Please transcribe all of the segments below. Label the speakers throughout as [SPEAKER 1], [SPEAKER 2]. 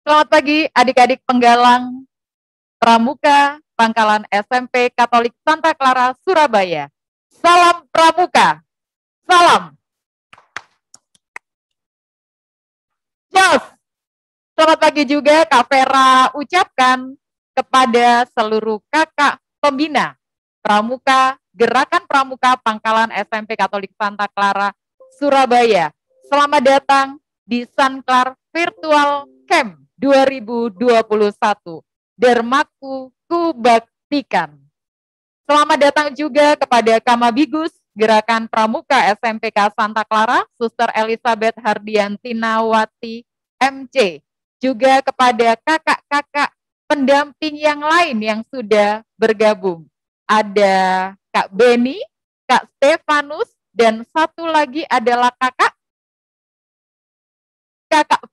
[SPEAKER 1] Selamat pagi adik-adik penggalang Pramuka Pangkalan SMP Katolik Santa Clara, Surabaya. Salam Pramuka, salam. Jos. Selamat pagi juga Kak Vera ucapkan kepada seluruh kakak pembina Pramuka, Gerakan Pramuka Pangkalan SMP Katolik Santa Clara, Surabaya. Selamat datang di Sanklar Virtual Camp 2021. Dermaku kubaktikan. Selamat datang juga kepada Kamabigus, Gerakan Pramuka SMPK Santa Clara, Suster Elizabeth Hardiantinawati MC. Juga kepada kakak-kakak pendamping yang lain yang sudah bergabung. Ada Kak Beni, Kak Stefanus, dan satu lagi adalah Kakak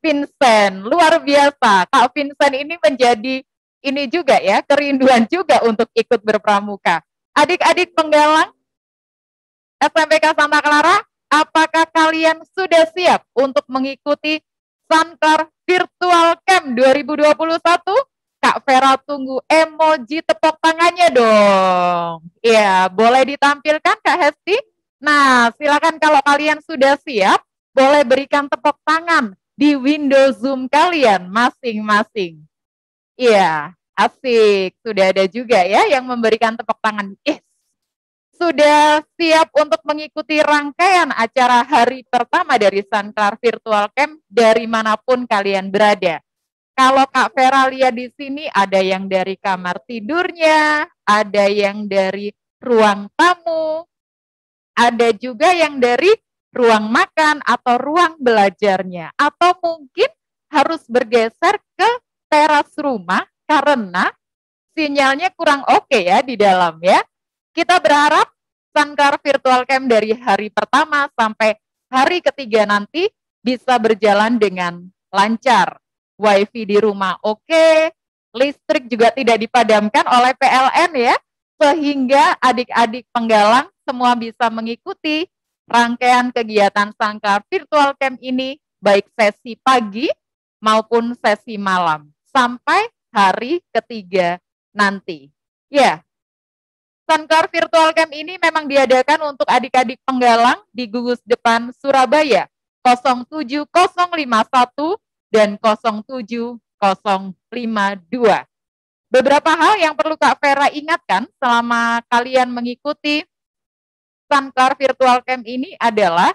[SPEAKER 1] Vincent. Luar biasa, Kak Vincent ini menjadi ini juga ya, kerinduan juga untuk ikut berpramuka. Adik-adik penggalang SMPK Santa Clara, apakah kalian sudah siap untuk mengikuti Sankar Virtual Camp 2021? Kak Vera tunggu emoji tepuk tangannya dong. Ya, boleh ditampilkan Kak Hesti? Nah, silakan kalau kalian sudah siap, boleh berikan tepuk tangan di window Zoom kalian masing-masing. Iya, asik. Sudah ada juga ya yang memberikan tepuk tangan. Sudah siap untuk mengikuti rangkaian acara hari pertama dari Sankar Virtual Camp dari manapun kalian berada. Kalau Kak Vera lihat di sini ada yang dari kamar tidurnya, ada yang dari ruang tamu, ada juga yang dari ruang makan atau ruang belajarnya, atau mungkin harus bergeser ke teras rumah karena sinyalnya kurang oke ya di dalam ya. Kita berharap Sankar Virtual Camp dari hari pertama sampai hari ketiga nanti bisa berjalan dengan lancar. Wifi di rumah oke, listrik juga tidak dipadamkan oleh PLN ya, sehingga adik-adik penggalang semua bisa mengikuti rangkaian kegiatan Sankar Virtual Camp ini, baik sesi pagi maupun sesi malam, sampai hari ketiga nanti. Ya, Sankar Virtual Camp ini memang diadakan untuk adik-adik penggalang di Gugus Depan Surabaya 07051 dan 07052. Beberapa hal yang perlu Kak Vera ingatkan selama kalian mengikuti Sankar Virtual Camp ini adalah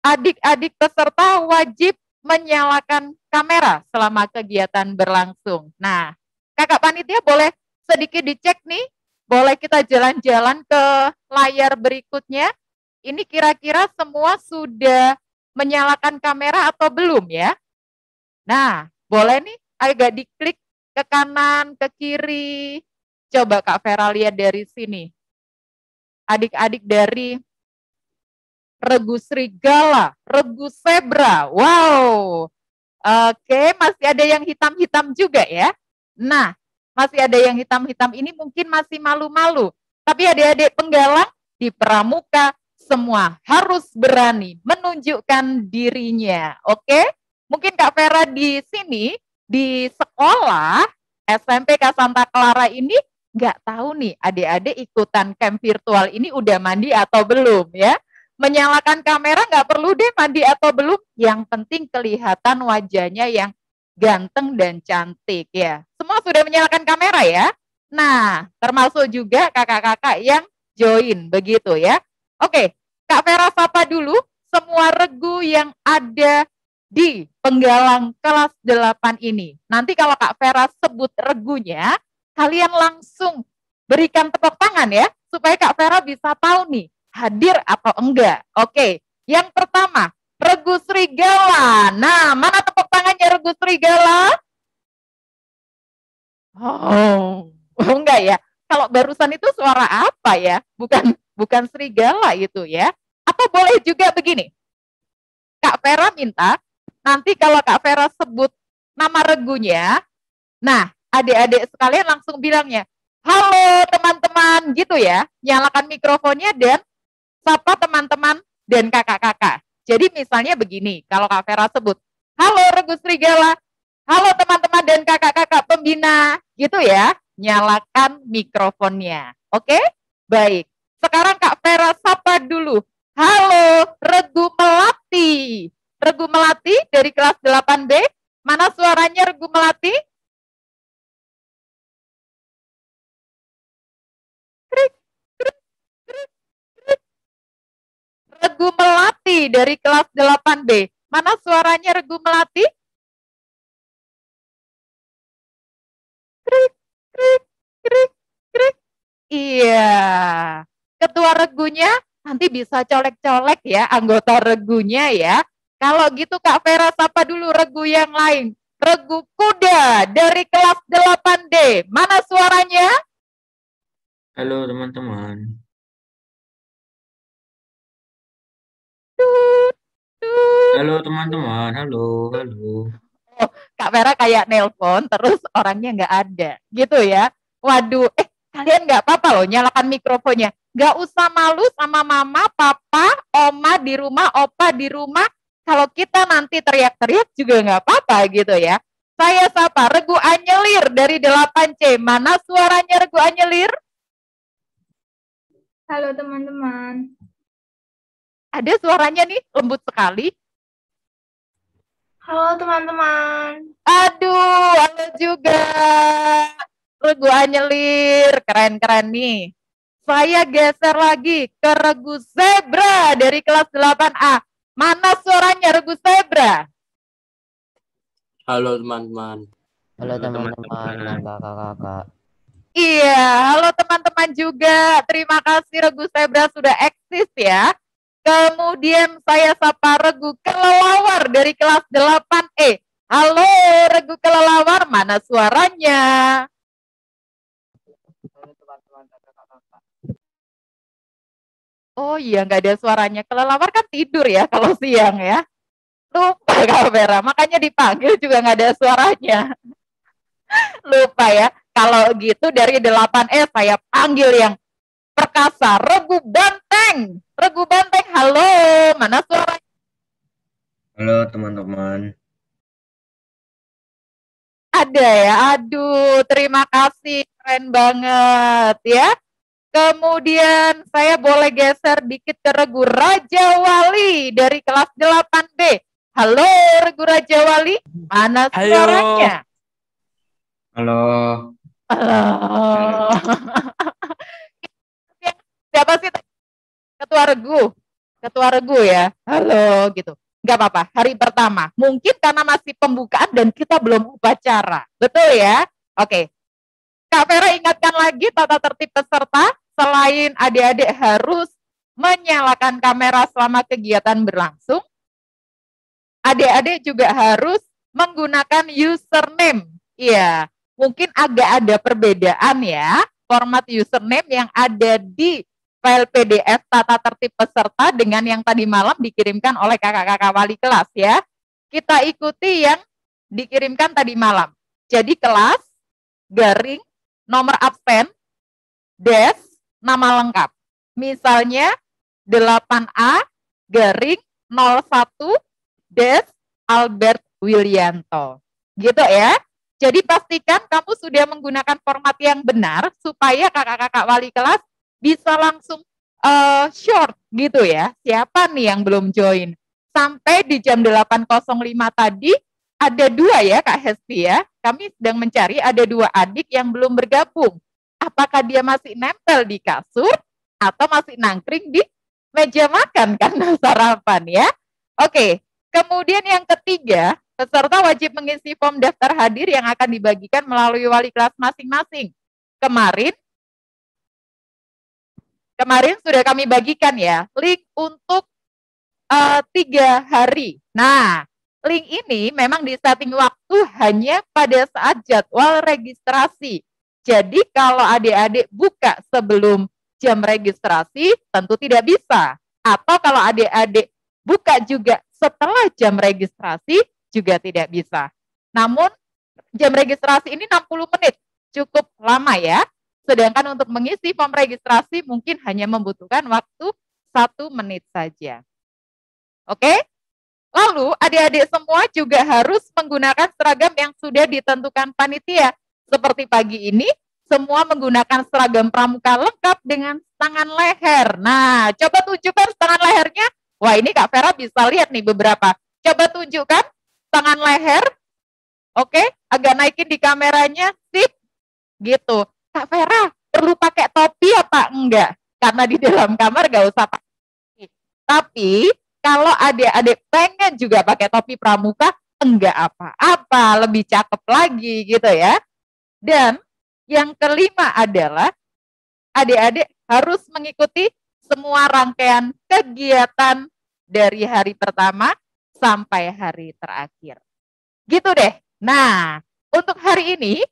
[SPEAKER 1] adik-adik peserta wajib menyalakan kamera selama kegiatan berlangsung. Nah, kakak panitia boleh sedikit dicek nih, boleh kita jalan-jalan ke layar berikutnya. Ini kira-kira semua sudah menyalakan kamera atau belum ya? Nah, boleh nih agak diklik ke kanan, ke kiri. Coba Kak Vera lihat dari sini. Adik-adik dari Regu Serigala, Regu Zebra. Wow. Oke, masih ada yang hitam-hitam juga ya. Nah, masih ada yang hitam-hitam ini mungkin masih malu-malu. Tapi adik-adik penggalang di Pramuka semua harus berani menunjukkan dirinya. Oke? Mungkin Kak Vera di sini, di sekolah SMPK Santa Clara ini nggak tahu nih adik-adik ikutan camp virtual ini udah mandi atau belum ya. Menyalakan kamera nggak perlu deh mandi atau belum, yang penting kelihatan wajahnya yang ganteng dan cantik ya. Semua sudah menyalakan kamera ya. Nah, termasuk juga kakak-kakak yang join begitu ya. Oke, Kak Vera sapa dulu semua regu yang ada di penggalang kelas 8 ini. Nanti kalau Kak Vera sebut regunya, kalian langsung berikan tepuk tangan ya, supaya Kak Vera bisa tahu nih, hadir atau enggak. Oke, yang pertama, Regu Serigala. Nah, mana tepuk tangannya Regu Serigala? Oh, enggak ya. Kalau barusan itu suara apa ya? Bukan serigala itu ya. Atau boleh juga begini. Kak Vera minta, nanti kalau Kak Vera sebut nama regunya, nah adik-adik sekalian langsung bilangnya, halo teman-teman gitu ya. Nyalakan mikrofonnya dan sapa teman-teman dan kakak-kakak. Jadi misalnya begini, kalau Kak Vera sebut, halo Regu Serigala, halo teman-teman dan kakak-kakak pembina, gitu ya, nyalakan mikrofonnya. Oke? Baik. Sekarang Kak Vera sapa dulu, halo Regu Melati. Regu Melati dari kelas 8B, mana suaranya Regu Melati? Krik, krik, krik, krik. Regu Melati dari kelas 8B. Mana suaranya Regu Melati? Krik, krik, krik, krik. Iya. Ketua regunya nanti bisa colek-colek ya anggota regunya ya. Kalau gitu Kak Vera sapa dulu regu yang lain. Regu kuda dari kelas 8D. Mana suaranya?
[SPEAKER 2] Halo teman-teman.
[SPEAKER 1] Tut, tut.
[SPEAKER 2] Halo teman-teman. Halo, halo.
[SPEAKER 1] Oh, Kak Vera kayak nelpon terus orangnya nggak ada gitu ya. Waduh, kalian nggak apa-apa loh nyalakan mikrofonnya. Nggak usah malu sama mama, papa, oma di rumah, opa di rumah. Kalau kita nanti teriak-teriak juga nggak apa-apa gitu ya. Saya sapa Regu Anyelir dari 8C. Mana suaranya Regu Anyelir?
[SPEAKER 3] Halo teman-teman.
[SPEAKER 1] Ada suaranya nih, lembut sekali.
[SPEAKER 3] Halo teman-teman.
[SPEAKER 1] Aduh, halo juga. Regu Anyelir, keren-keren nih. Saya geser lagi ke Regu Zebra dari kelas 8A. Mana suaranya Regu Zebra?
[SPEAKER 4] Halo teman-teman.
[SPEAKER 2] Halo teman-teman.
[SPEAKER 4] Kakak-kakak.
[SPEAKER 1] Iya, halo teman-teman juga. Terima kasih Regu Zebra sudah eksis ya. Kemudian saya sapa Regu Kelelawar dari kelas 8E. Halo Regu Kelelawar, mana suaranya?
[SPEAKER 4] Halo teman-teman, kakak-kakak.
[SPEAKER 1] Oh iya, nggak ada suaranya. Kelelawar kan tidur ya kalau siang ya. Lupa Kak Vera, makanya dipanggil juga nggak ada suaranya. Lupa ya. Kalau gitu dari 8E saya panggil yang perkasa. Regu Banteng. Regu Banteng, halo. Mana suaranya?
[SPEAKER 2] Halo teman-teman.
[SPEAKER 1] Ada ya, aduh terima kasih, keren banget ya. Kemudian saya boleh geser dikit ke Regu Raja Wali dari kelas 8B. Halo Regu Raja Wali, mana suaranya?
[SPEAKER 2] Halo.
[SPEAKER 1] Halo. Siapa sih ketua Regu? Ketua Regu ya, halo gitu. Nggak apa-apa, hari pertama. Mungkin karena masih pembukaan dan kita belum upacara. Betul ya? Oke. Kak Vera ingatkan lagi tata tertib peserta. Selain adik-adik harus menyalakan kamera selama kegiatan berlangsung, adik-adik juga harus menggunakan username. Iya, mungkin agak ada perbedaan ya, format username yang ada di file PDF tata tertib peserta dengan yang tadi malam dikirimkan oleh kakak-kakak wali kelas ya. Kita ikuti yang dikirimkan tadi malam. Jadi kelas, garing, nomor absen, dash, nama lengkap. Misalnya 8A, garing, 01, dash, Albert Willianto. Gitu ya. Jadi pastikan kamu sudah menggunakan format yang benar supaya kakak-kakak wali kelas bisa langsung short gitu ya. Siapa nih yang belum join? Sampai di jam 8.05 tadi ada 2 ya Kak Hesti ya. Kami sedang mencari ada 2 adik yang belum bergabung. Apakah dia masih nempel di kasur atau masih nangkring di meja makan karena sarapan ya? Oke, kemudian yang ketiga, peserta wajib mengisi form daftar hadir yang akan dibagikan melalui wali kelas masing-masing. Kemarin sudah kami bagikan ya, link untuk 3 hari. Nah, link ini memang disetting waktu hanya pada saat jadwal registrasi. Jadi kalau adik-adik buka sebelum jam registrasi, tentu tidak bisa. Atau kalau adik-adik buka juga setelah jam registrasi, juga tidak bisa. Namun, jam registrasi ini 60 menit, cukup lama ya. Sedangkan untuk mengisi form registrasi mungkin hanya membutuhkan waktu 1 menit saja. Oke? Lalu adik-adik semua juga harus menggunakan seragam yang sudah ditentukan panitia. Seperti pagi ini, semua menggunakan seragam pramuka lengkap dengan tangan leher. Nah, coba tunjukkan tangan lehernya. Wah, ini Kak Vera bisa lihat nih beberapa. Coba tunjukkan tangan leher. Oke, agak naikin di kameranya. Sip. Gitu. Kak Vera, perlu pakai topi apa enggak? Karena di dalam kamar gak usah pakai. Tapi, kalau adik-adik pengen juga pakai topi pramuka, enggak apa-apa, lebih cakep lagi gitu ya. Dan yang kelima adalah adik-adik harus mengikuti semua rangkaian kegiatan dari hari pertama sampai hari terakhir. Gitu deh. Nah, untuk hari ini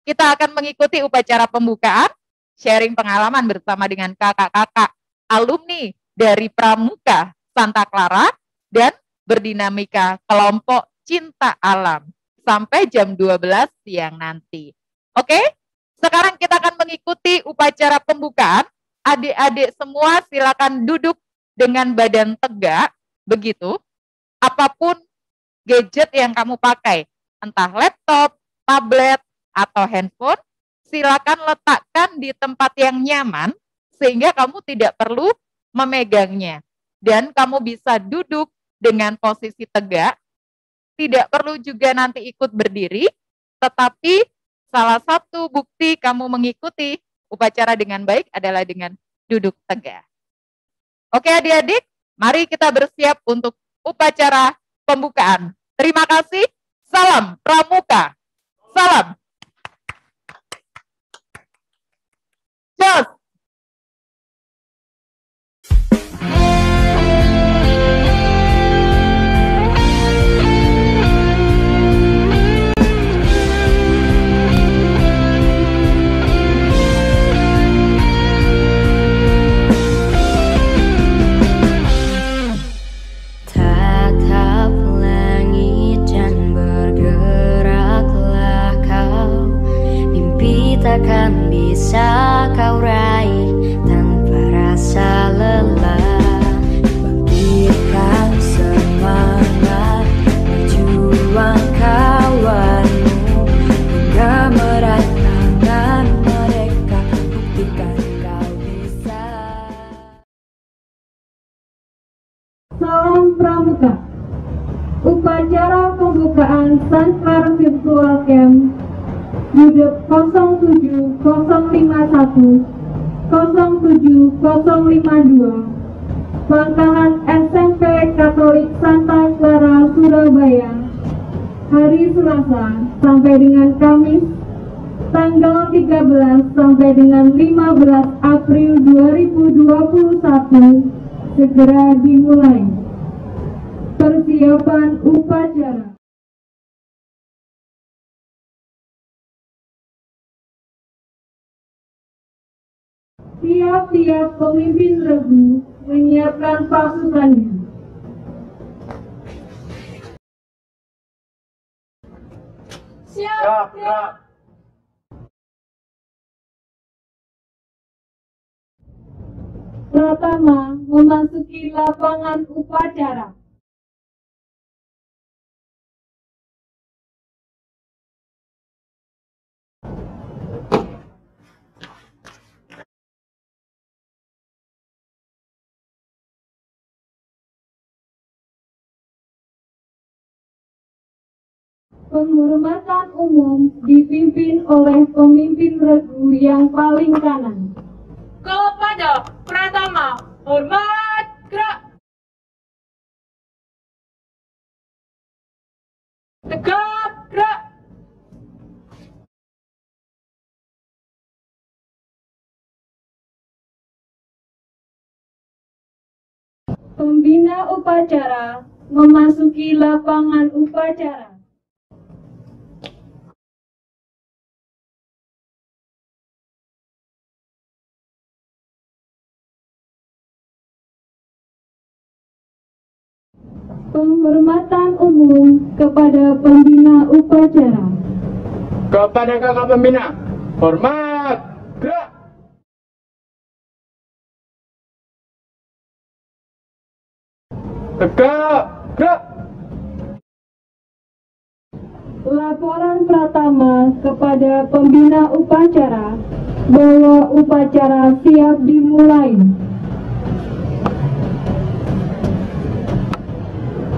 [SPEAKER 1] kita akan mengikuti upacara pembukaan, sharing pengalaman bersama dengan kakak-kakak alumni dari Pramuka Santa Clara dan berdinamika kelompok cinta alam sampai jam 12 siang nanti. Oke? Sekarang kita akan mengikuti upacara pembukaan. Adik-adik semua silakan duduk dengan badan tegak, begitu. Apapun gadget yang kamu pakai, entah laptop, tablet, atau handphone, silakan letakkan di tempat yang nyaman sehingga kamu tidak perlu memegangnya. Dan kamu bisa duduk dengan posisi tegak, tidak perlu juga nanti ikut berdiri, tetapi salah satu bukti kamu mengikuti upacara dengan baik adalah dengan duduk tegak. Oke adik-adik, mari kita bersiap untuk upacara pembukaan. Terima kasih, salam Pramuka, salam. Jos.
[SPEAKER 5] Takkan bisa kau raih tanpa rasa lelah. Bangkitkan semangat, berjuang kawanmu hingga meraih tangan mereka. Buktikan kau bisa.
[SPEAKER 6] Salam Pramuka. Upacara pembukaan Sunflower Virtual Camp Duduk 07051 07052 Pangkalan SMP Katolik Santa Clara Surabaya, hari Selasa sampai dengan Kamis tanggal 13 sampai dengan 15 April 2021 segera dimulai. Persiapan upacara. Tiap-tiap pemimpin regu menyiapkan pasukannya.
[SPEAKER 3] Siap.
[SPEAKER 6] Pratama memasuki lapangan upacara. Penghormatan umum dipimpin oleh pemimpin regu yang paling kanan.
[SPEAKER 3] Kepada Pratama, hormat, gerak. Tegap, gerak.
[SPEAKER 6] Pembina upacara memasuki lapangan upacara. Penghormatan umum kepada pembina upacara.
[SPEAKER 7] Kepada kakak pembina, hormat, gerak. Tegak, gerak.
[SPEAKER 6] Laporan Pratama kepada pembina upacara bahwa upacara siap dimulai.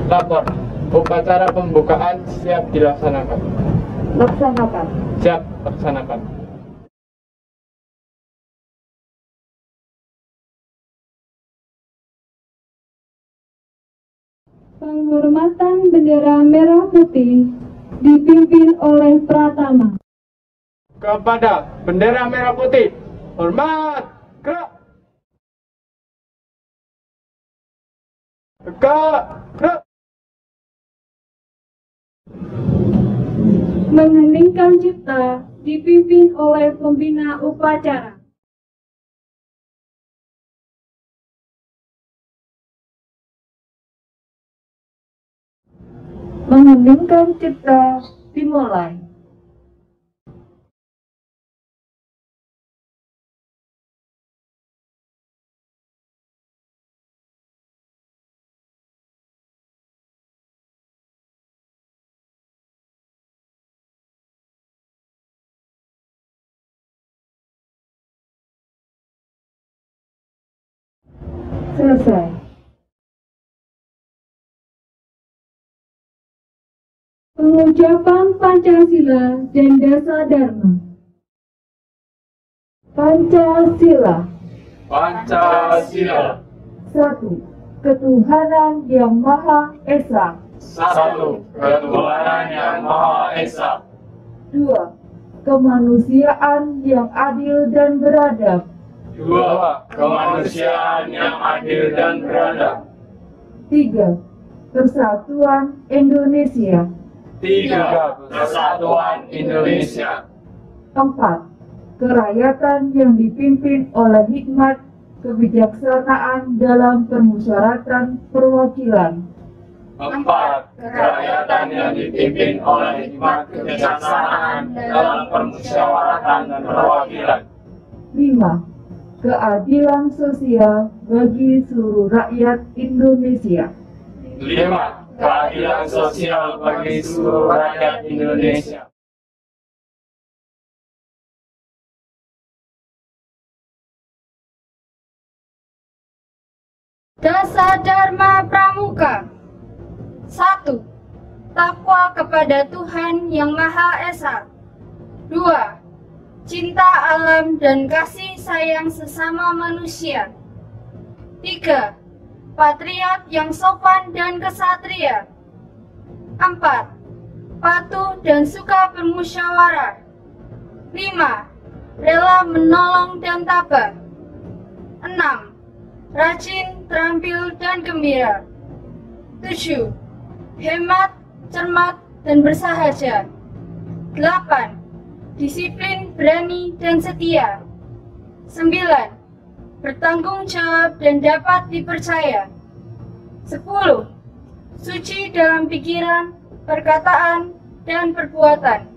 [SPEAKER 7] Lapor, upacara pembukaan siap dilaksanakan.
[SPEAKER 6] Laksanakan.
[SPEAKER 7] Siap, laksanakan.
[SPEAKER 6] Penghormatan bendera merah putih dipimpin oleh Pratama.
[SPEAKER 7] kepada bendera merah putih. Hormat, gerak. Tegak, gerak.
[SPEAKER 6] Mengheningkan cipta dipimpin oleh pembina upacara. Mengheningkan cipta dimulai. Selesai. Pengucapan Pancasila dan Dasa Dharma. Pancasila.
[SPEAKER 7] Pancasila.
[SPEAKER 6] 1. Ketuhanan yang Maha Esa.
[SPEAKER 7] 1. Ketuhanan yang Maha Esa.
[SPEAKER 6] 2. Kemanusiaan yang adil dan beradab.
[SPEAKER 7] 2. Kemanusiaan yang adil dan beradab.
[SPEAKER 6] 3. Persatuan Indonesia.
[SPEAKER 7] 3. Persatuan Indonesia.
[SPEAKER 6] 4. Kerakyatan yang dipimpin oleh hikmat kebijaksanaan dalam permusyawaratan perwakilan.
[SPEAKER 7] 4. Kerakyatan yang dipimpin oleh hikmat kebijaksanaan dalam permusyawaratan dan perwakilan.
[SPEAKER 6] 5. Keadilan sosial bagi seluruh rakyat Indonesia.
[SPEAKER 7] 5. Keadilan sosial bagi seluruh rakyat Indonesia.
[SPEAKER 5] Dasa Dharma Pramuka. 1. Takwa kepada Tuhan Yang Maha Esa. 2. Cinta alam dan kasih sayang sesama manusia. 3. Patriot yang sopan dan kesatria. 4. Patuh dan suka bermusyawarah. 5. Rela menolong dan tabah. 6. Rajin, terampil, dan gembira. 7. Hemat, cermat, dan bersahaja. 8. Disiplin, berani, dan setia. 9. Bertanggung jawab dan dapat dipercaya. 10. Suci dalam pikiran, perkataan, dan perbuatan.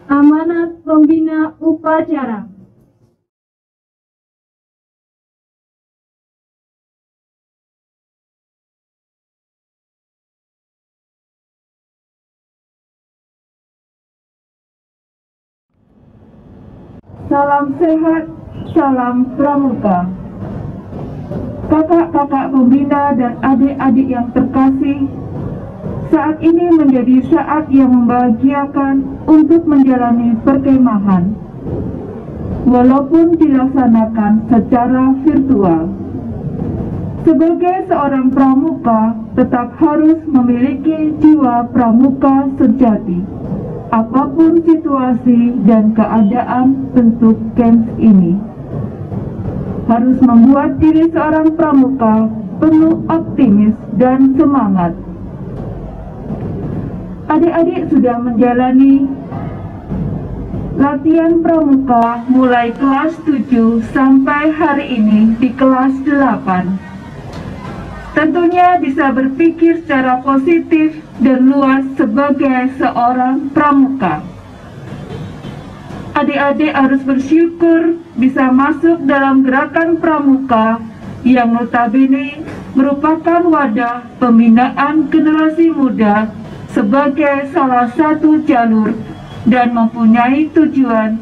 [SPEAKER 6] Amanat Pembina Upacara. Salam sehat, salam pramuka. Kakak-kakak pembina dan adik-adik yang terkasih, saat ini menjadi saat yang membahagiakan untuk menjalani perkemahan, walaupun dilaksanakan secara virtual. Sebagai seorang pramuka, tetap harus memiliki jiwa pramuka sejati, apapun situasi dan keadaan bentuk camp ini. Harus membuat diri seorang pramuka penuh optimis dan semangat. Adik-adik sudah menjalani latihan pramuka mulai kelas 7 sampai hari ini di kelas 8. Tentunya bisa berpikir secara positif dan luas sebagai seorang pramuka. Adik-adik harus bersyukur bisa masuk dalam gerakan pramuka yang notabene merupakan wadah pembinaan generasi muda sebagai salah satu jalur dan mempunyai tujuan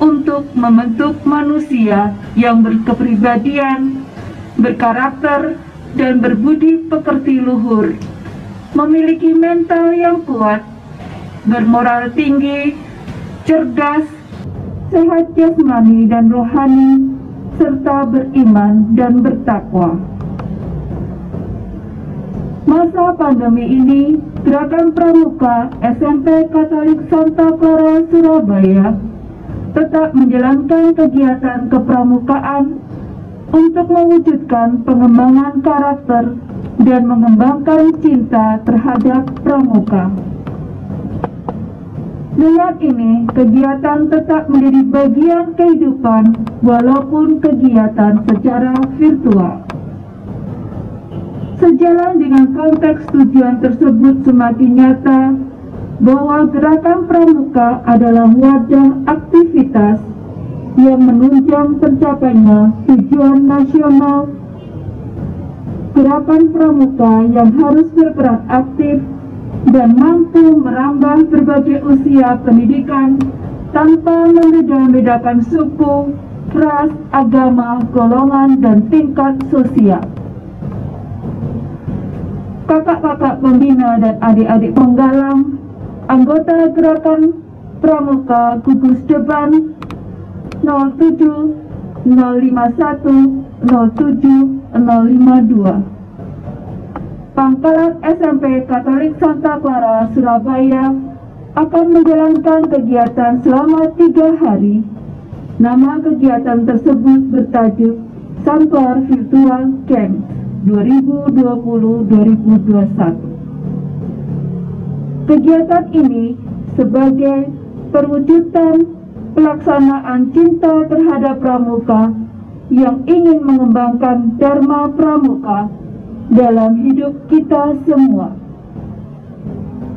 [SPEAKER 6] untuk membentuk manusia yang berkepribadian, berkarakter, dan berbudi pekerti luhur, memiliki mental yang kuat, bermoral tinggi, cerdas, sehat jasmani dan rohani, serta beriman dan bertakwa. Masa pandemi ini, Gerakan Pramuka SMP Katolik Santa Clara Surabaya tetap menjalankan kegiatan kepramukaan untuk mewujudkan pengembangan karakter dan mengembangkan cinta terhadap pramuka. Dengan ini, kegiatan tetap menjadi bagian kehidupan walaupun kegiatan secara virtual. Sejalan dengan konteks tujuan tersebut semakin nyata bahwa Gerakan Pramuka adalah wadah aktivitas yang menunjang pencapaiannya tujuan nasional. Gerakan Pramuka yang harus berperan aktif dan mampu merambah berbagai usia pendidikan tanpa membeda-bedakan suku, ras, agama, golongan, dan tingkat sosial. Kakak-kakak pembina dan adik-adik penggalang, anggota Gerakan Pramuka Gugus Depan 07 051 07 052 Pangkalan SMP Katolik Santa Clara Surabaya akan menjalankan kegiatan selama 3 hari. Nama kegiatan tersebut bertajuk Sanklar Virtual Camp 2020-2021. Kegiatan ini sebagai perwujudan pelaksanaan cinta terhadap pramuka yang ingin mengembangkan Dharma Pramuka dalam hidup kita semua.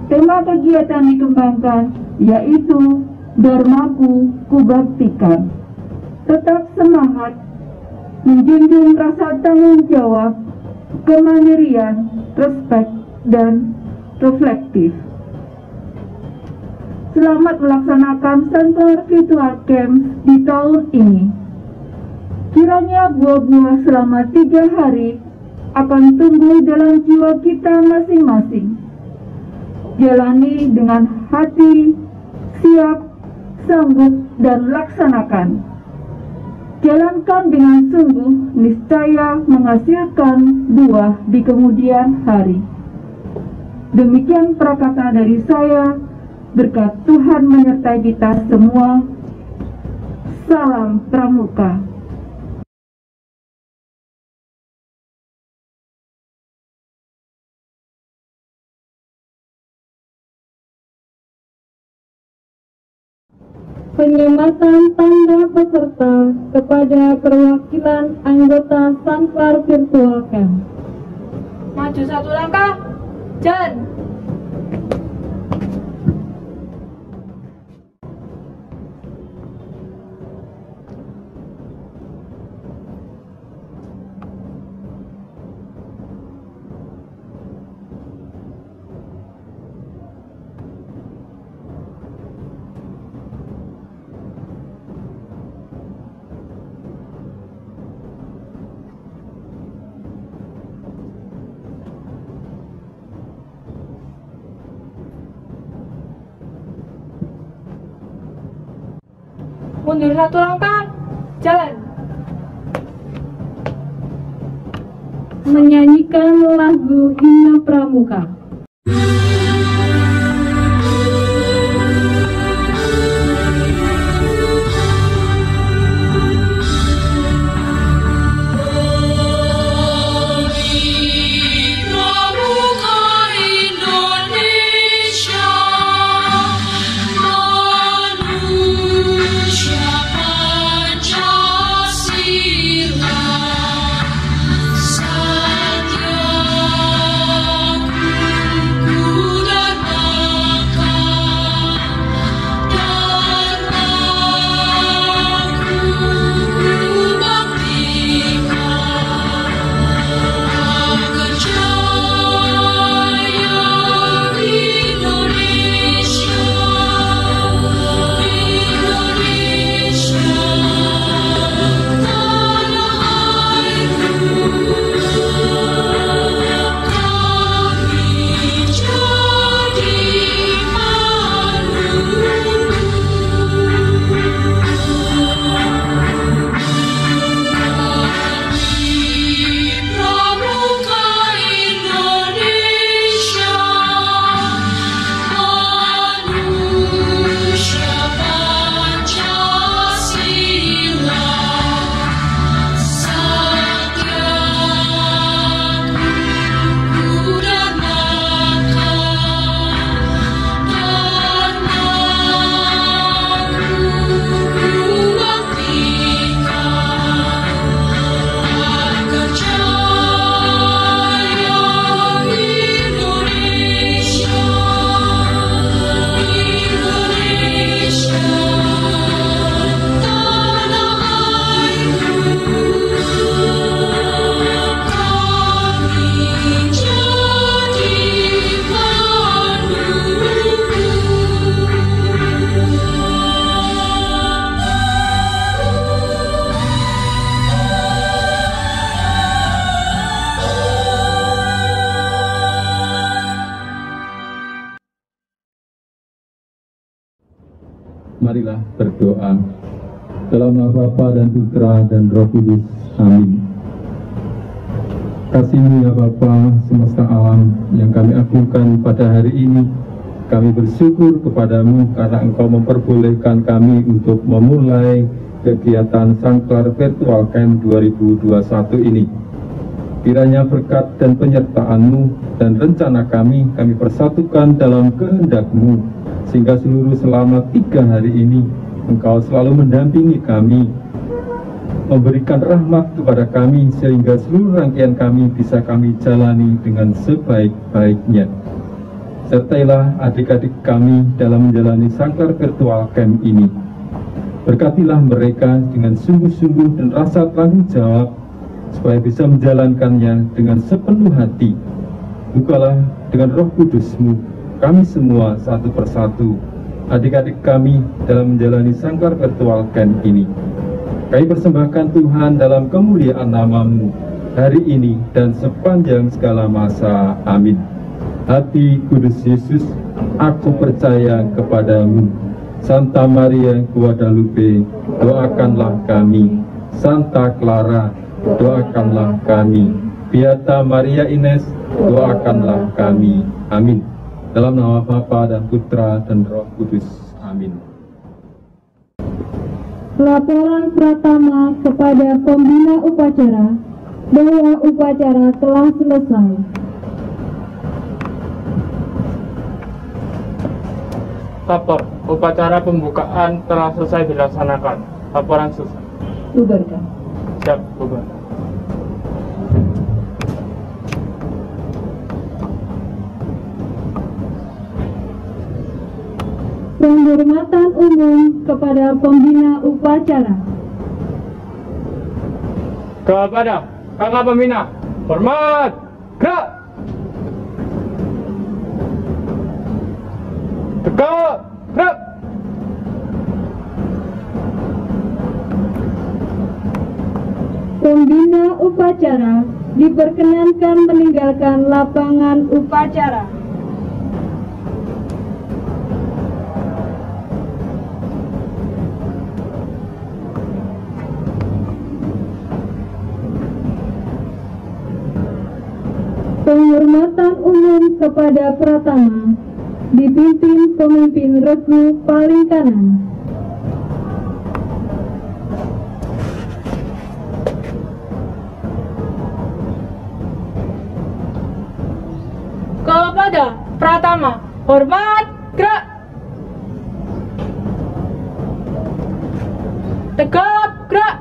[SPEAKER 6] Tema kegiatan dikembangkan yaitu Dharmaku Kubaktikan. Tetap semangat, menjunjung rasa tanggung jawab, kemandirian, respek, dan reflektif. Selamat melaksanakan Sanklar Virtual Camp di tahun ini. Kiranya buah-buah selama 3 hari akan tumbuh dalam jiwa kita masing-masing. Jalani dengan hati, siap, sanggup, dan laksanakan. Jalankan dengan sungguh, niscaya menghasilkan buah di kemudian hari. Demikian prakata dari saya, berkat Tuhan menyertai kita semua. Salam Pramuka.
[SPEAKER 5] Penyematan tanda peserta kepada perwakilan anggota Sanklar Virtual Camp.
[SPEAKER 3] Maju 1 langkah, jalan. Mundur 1 langkah, jalan.
[SPEAKER 5] Menyanyikan lagu Himne Pramuka.
[SPEAKER 8] Satya Marilah berdoa. Dalam nama Bapa dan Putra dan Roh Kudus. Amin. Kasih-Mu ya Bapa semesta alam yang kami agungkan pada hari ini, kami bersyukur kepadamu karena Engkau memperbolehkan kami untuk memulai kegiatan Sangklar Virtual Camp 2021 ini. Kiranya berkat dan penyertaan-Mu dan rencana kami persatukan dalam kehendak-Mu, sehingga selama 3 hari ini Engkau selalu mendampingi kami, memberikan rahmat kepada kami, sehingga seluruh rangkaian kami bisa kami jalani dengan sebaik-baiknya. Sertailah adik-adik kami dalam menjalani Sangklar Virtual Camp ini. Berkatilah mereka dengan sungguh-sungguh dan rasa tanggung jawab, supaya bisa menjalankannya dengan sepenuh hati. Bukalah dengan Roh Kudus-Mu kami semua satu persatu, adik-adik kami dalam menjalani Sangklar Virtual Camp ini. Kami persembahkan Tuhan dalam kemuliaan nama-Mu hari ini dan sepanjang segala masa. Amin. Hati Kudus Yesus, aku percaya kepadamu. Santa Maria Guadalupe, doakanlah kami. Santa Clara, doakanlah kami. Beata Maria Ines, doakanlah kami. Amin. Dalam nama Bapa dan Putra dan Roh Kudus. Amin.
[SPEAKER 5] Laporan pertama kepada pembina upacara bahwa upacara telah selesai.
[SPEAKER 7] Lapor, upacara pembukaan telah selesai dilaksanakan. Laporan selesai.
[SPEAKER 5] Bubarkan.
[SPEAKER 7] Siap, bubar.
[SPEAKER 5] Penghormatan umum kepada pembina upacara.
[SPEAKER 7] Kepada kakak pembina, hormat, gerak. Tegak, gerak.
[SPEAKER 5] Pembina upacara diperkenankan meninggalkan lapangan upacara. Penghormatan umum kepada Pratama dipimpin pemimpin regu paling kanan.
[SPEAKER 3] Kepada Pratama, hormat, gerak. Tegap, gerak.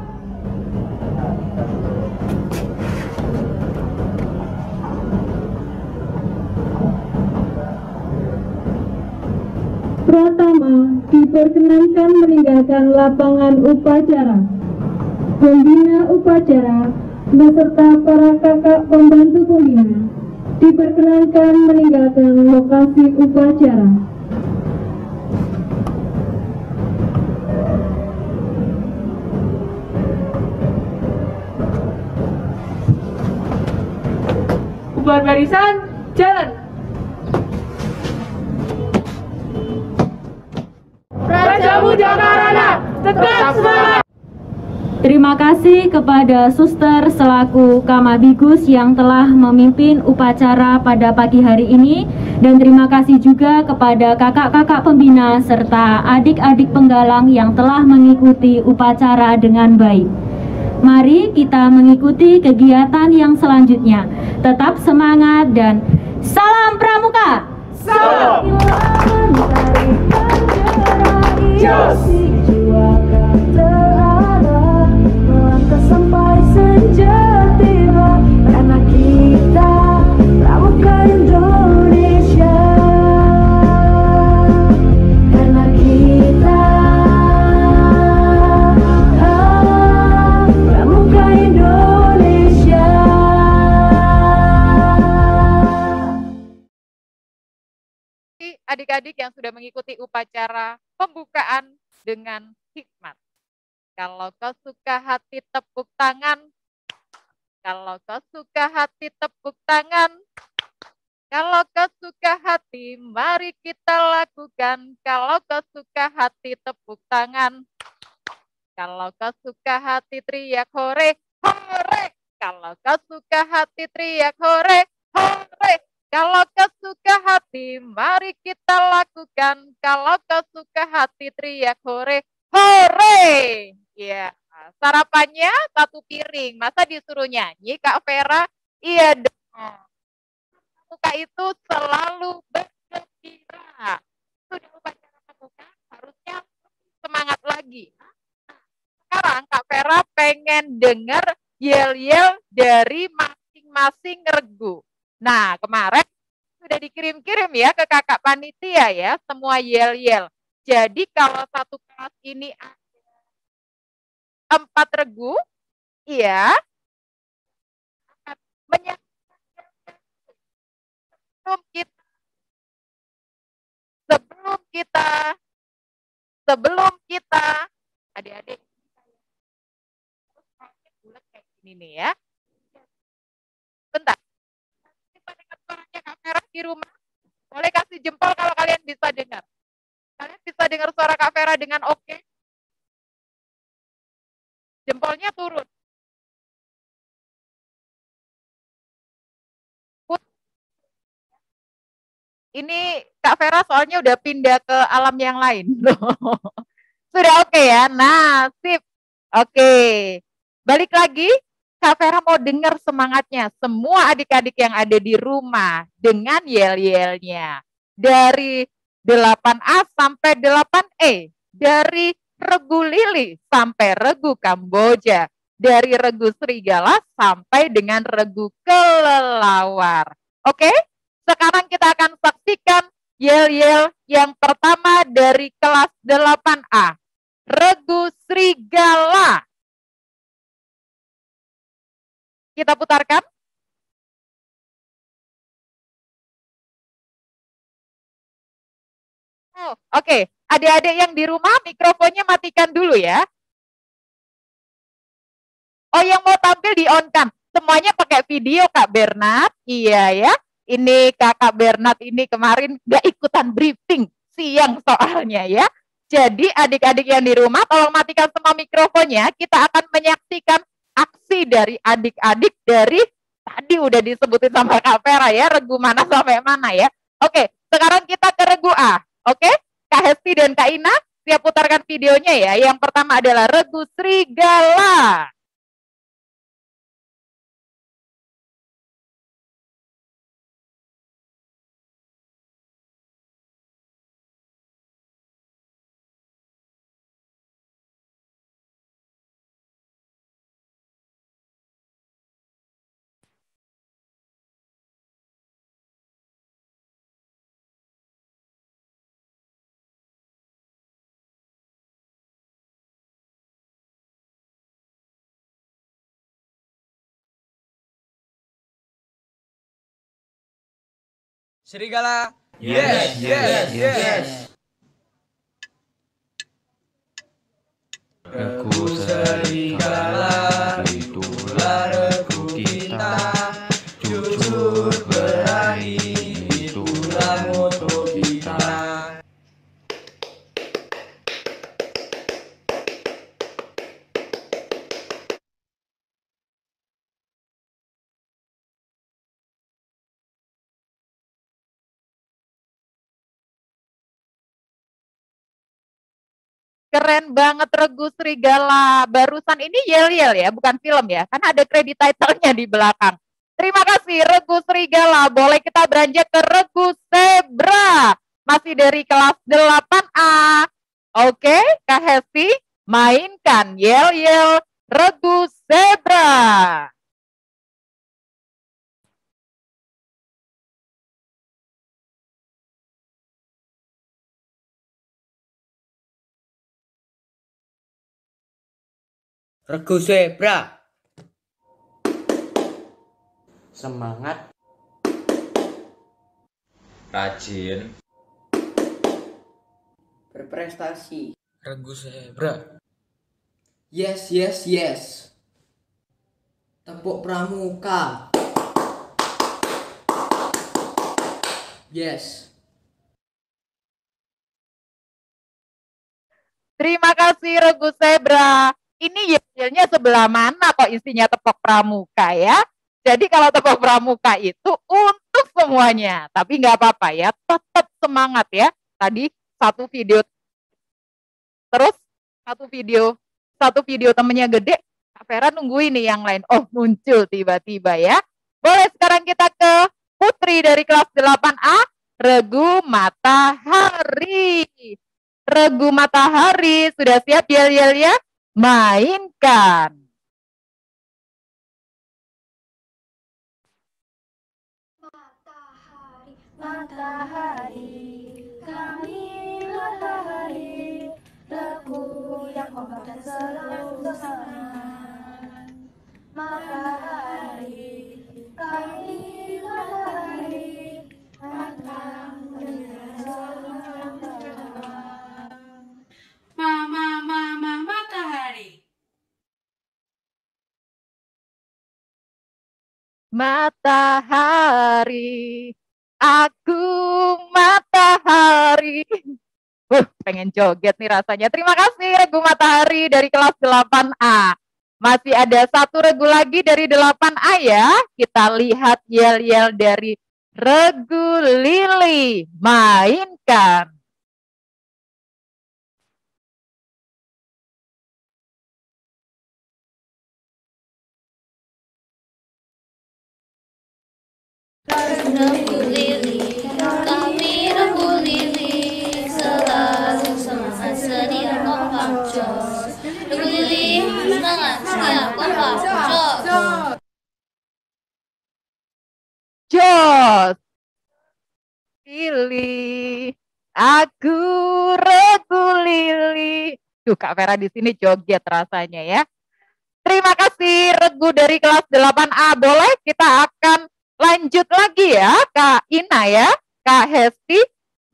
[SPEAKER 5] Pratama diperkenankan meninggalkan lapangan upacara. Pembina upacara beserta para kakak pembantu pembina diperkenankan meninggalkan lokasi upacara.
[SPEAKER 3] Bubar barisan, jalan. Prajamu Jakarana, tetap semangat.
[SPEAKER 9] Terima kasih kepada Suster selaku Kamabigus yang telah memimpin upacara pada pagi hari ini, dan terima kasih juga kepada kakak-kakak pembina serta adik-adik penggalang yang telah mengikuti upacara dengan baik. Mari kita mengikuti kegiatan yang selanjutnya. Tetap semangat dan salam pramuka.
[SPEAKER 3] Salam.
[SPEAKER 10] Sampai senja tiba, karena kita pramuka Indonesia, karena kita pramuka Indonesia.
[SPEAKER 1] Adik-adik yang sudah mengikuti upacara pembukaan dengan hikmat. Kalau kau suka hati tepuk tangan. Kalau kau suka hati tepuk tangan. Kalau kau suka hati, mari kita lakukan. Kalau kau suka hati, tepuk tangan. Kalau kau suka hati, teriak hore, hore. Kalau kau suka hati, teriak hore, hore. Kalau kau suka hati, mari kita lakukan. Kalau kau suka hati, teriak hore, hore. Ya, sarapannya 1 piring. Masa disuruh nyanyi, Kak Vera? Iya dong. Pramuka itu selalu bergembira. Sudah upacara pramuka, harusnya semangat lagi. Sekarang Kak Vera pengen dengar yel-yel dari masing-masing regu. Nah, kemarin sudah dikirim-kirim ya ke kakak panitia ya, semua yel-yel. Jadi kalau satu kelas ini ada 4 regu, iya, sebelum kita adik-adik bulat kayak gini nih ya. Bentar. Bisa dengar suaranya Kak Vera di rumah? Boleh kasih jempol kalau kalian bisa dengar. Kalian bisa dengar suara Kak Vera dengan oke? Jempolnya turun. Ini Kak Vera soalnya udah pindah ke alam yang lain. Sudah oke ya? Nah, sip. Oke. Balik lagi, Kak Vera mau dengar semangatnya. Semua adik-adik yang ada di rumah dengan yel-yelnya. Dari 8A sampai 8E. Dari regu lili sampai regu Kamboja. Dari regu serigala sampai dengan regu kelelawar. Oke? Sekarang kita akan saksikan yel-yel yang pertama dari kelas 8A. Regu serigala. Kita putarkan. Oh, oke. Adik-adik yang di rumah mikrofonnya matikan dulu ya. Oh, yang mau tampil di-on-kan. Semuanya pakai video Kak Bernard. Iya ya. Ini Kakak Bernard ini kemarin gak ikutan briefing siang soalnya ya. Jadi adik-adik yang di rumah tolong matikan semua mikrofonnya. Kita akan menyaksikan aksi dari adik-adik dari tadi udah disebutin sama Kak Vera ya. Regu mana sampai mana ya. Oke, sekarang kita ke regu A. Oke, Kak Hesti dan Kak Ina siap putarkan videonya ya. Yang pertama adalah regu serigala.
[SPEAKER 11] Serigala. Yes, yes, yes. Regu serigala, itulah regu kita. Jujur berani, itulah moto kita.
[SPEAKER 1] Keren banget regu serigala. Barusan ini yel-yel ya, bukan film ya. Karena ada kredit title-nya di belakang. Terima kasih regu serigala. Boleh kita beranjak ke regu zebra. Masih dari kelas 8A. Oke, Kak Hesti, mainkan yel-yel regu zebra.
[SPEAKER 11] Regu zebra.
[SPEAKER 4] Semangat.
[SPEAKER 11] Rajin.
[SPEAKER 4] Berprestasi.
[SPEAKER 11] Regu zebra.
[SPEAKER 4] Yes, yes, yes. Tepuk pramuka. Yes.
[SPEAKER 1] Terima kasih Regu Zebra. Ini yelnya sebelah mana kok isinya tepok pramuka ya? Jadi kalau tepok pramuka itu untuk semuanya. Tapi nggak apa-apa ya, tetap semangat ya. Tadi satu video, terus satu video temennya gede, Kak Vera nungguin nih yang lain. Oh muncul tiba-tiba ya. Boleh sekarang kita ke Putri dari kelas 8A, Regu Matahari. Regu Matahari, sudah siap yel-yel ya? Mainkan.
[SPEAKER 10] Matahari, kami matahari, regu yang kokoh dan selalu bersama. Matahari, kami matahari, akan
[SPEAKER 3] Mama matahari.
[SPEAKER 1] Matahari, aku matahari. Pengen joget nih rasanya. Terima kasih Regu Matahari dari kelas 8A. Masih ada satu regu lagi dari 8A ya. Kita lihat yel-yel dari Regu Lili. Mainkan.
[SPEAKER 10] Regu Lili, kami Regu Lili, selalu semangat, sedia, kompak, jos. Regu Lili, semangat, sedia, kompak, jos.
[SPEAKER 1] Jos. Lili, aku Regu Lili. Tuh Kak Vera di sini joget rasanya ya. Terima kasih Regu dari kelas 8A. Boleh kita akan lanjut lagi ya, Kak Ina ya, Kak Hesti.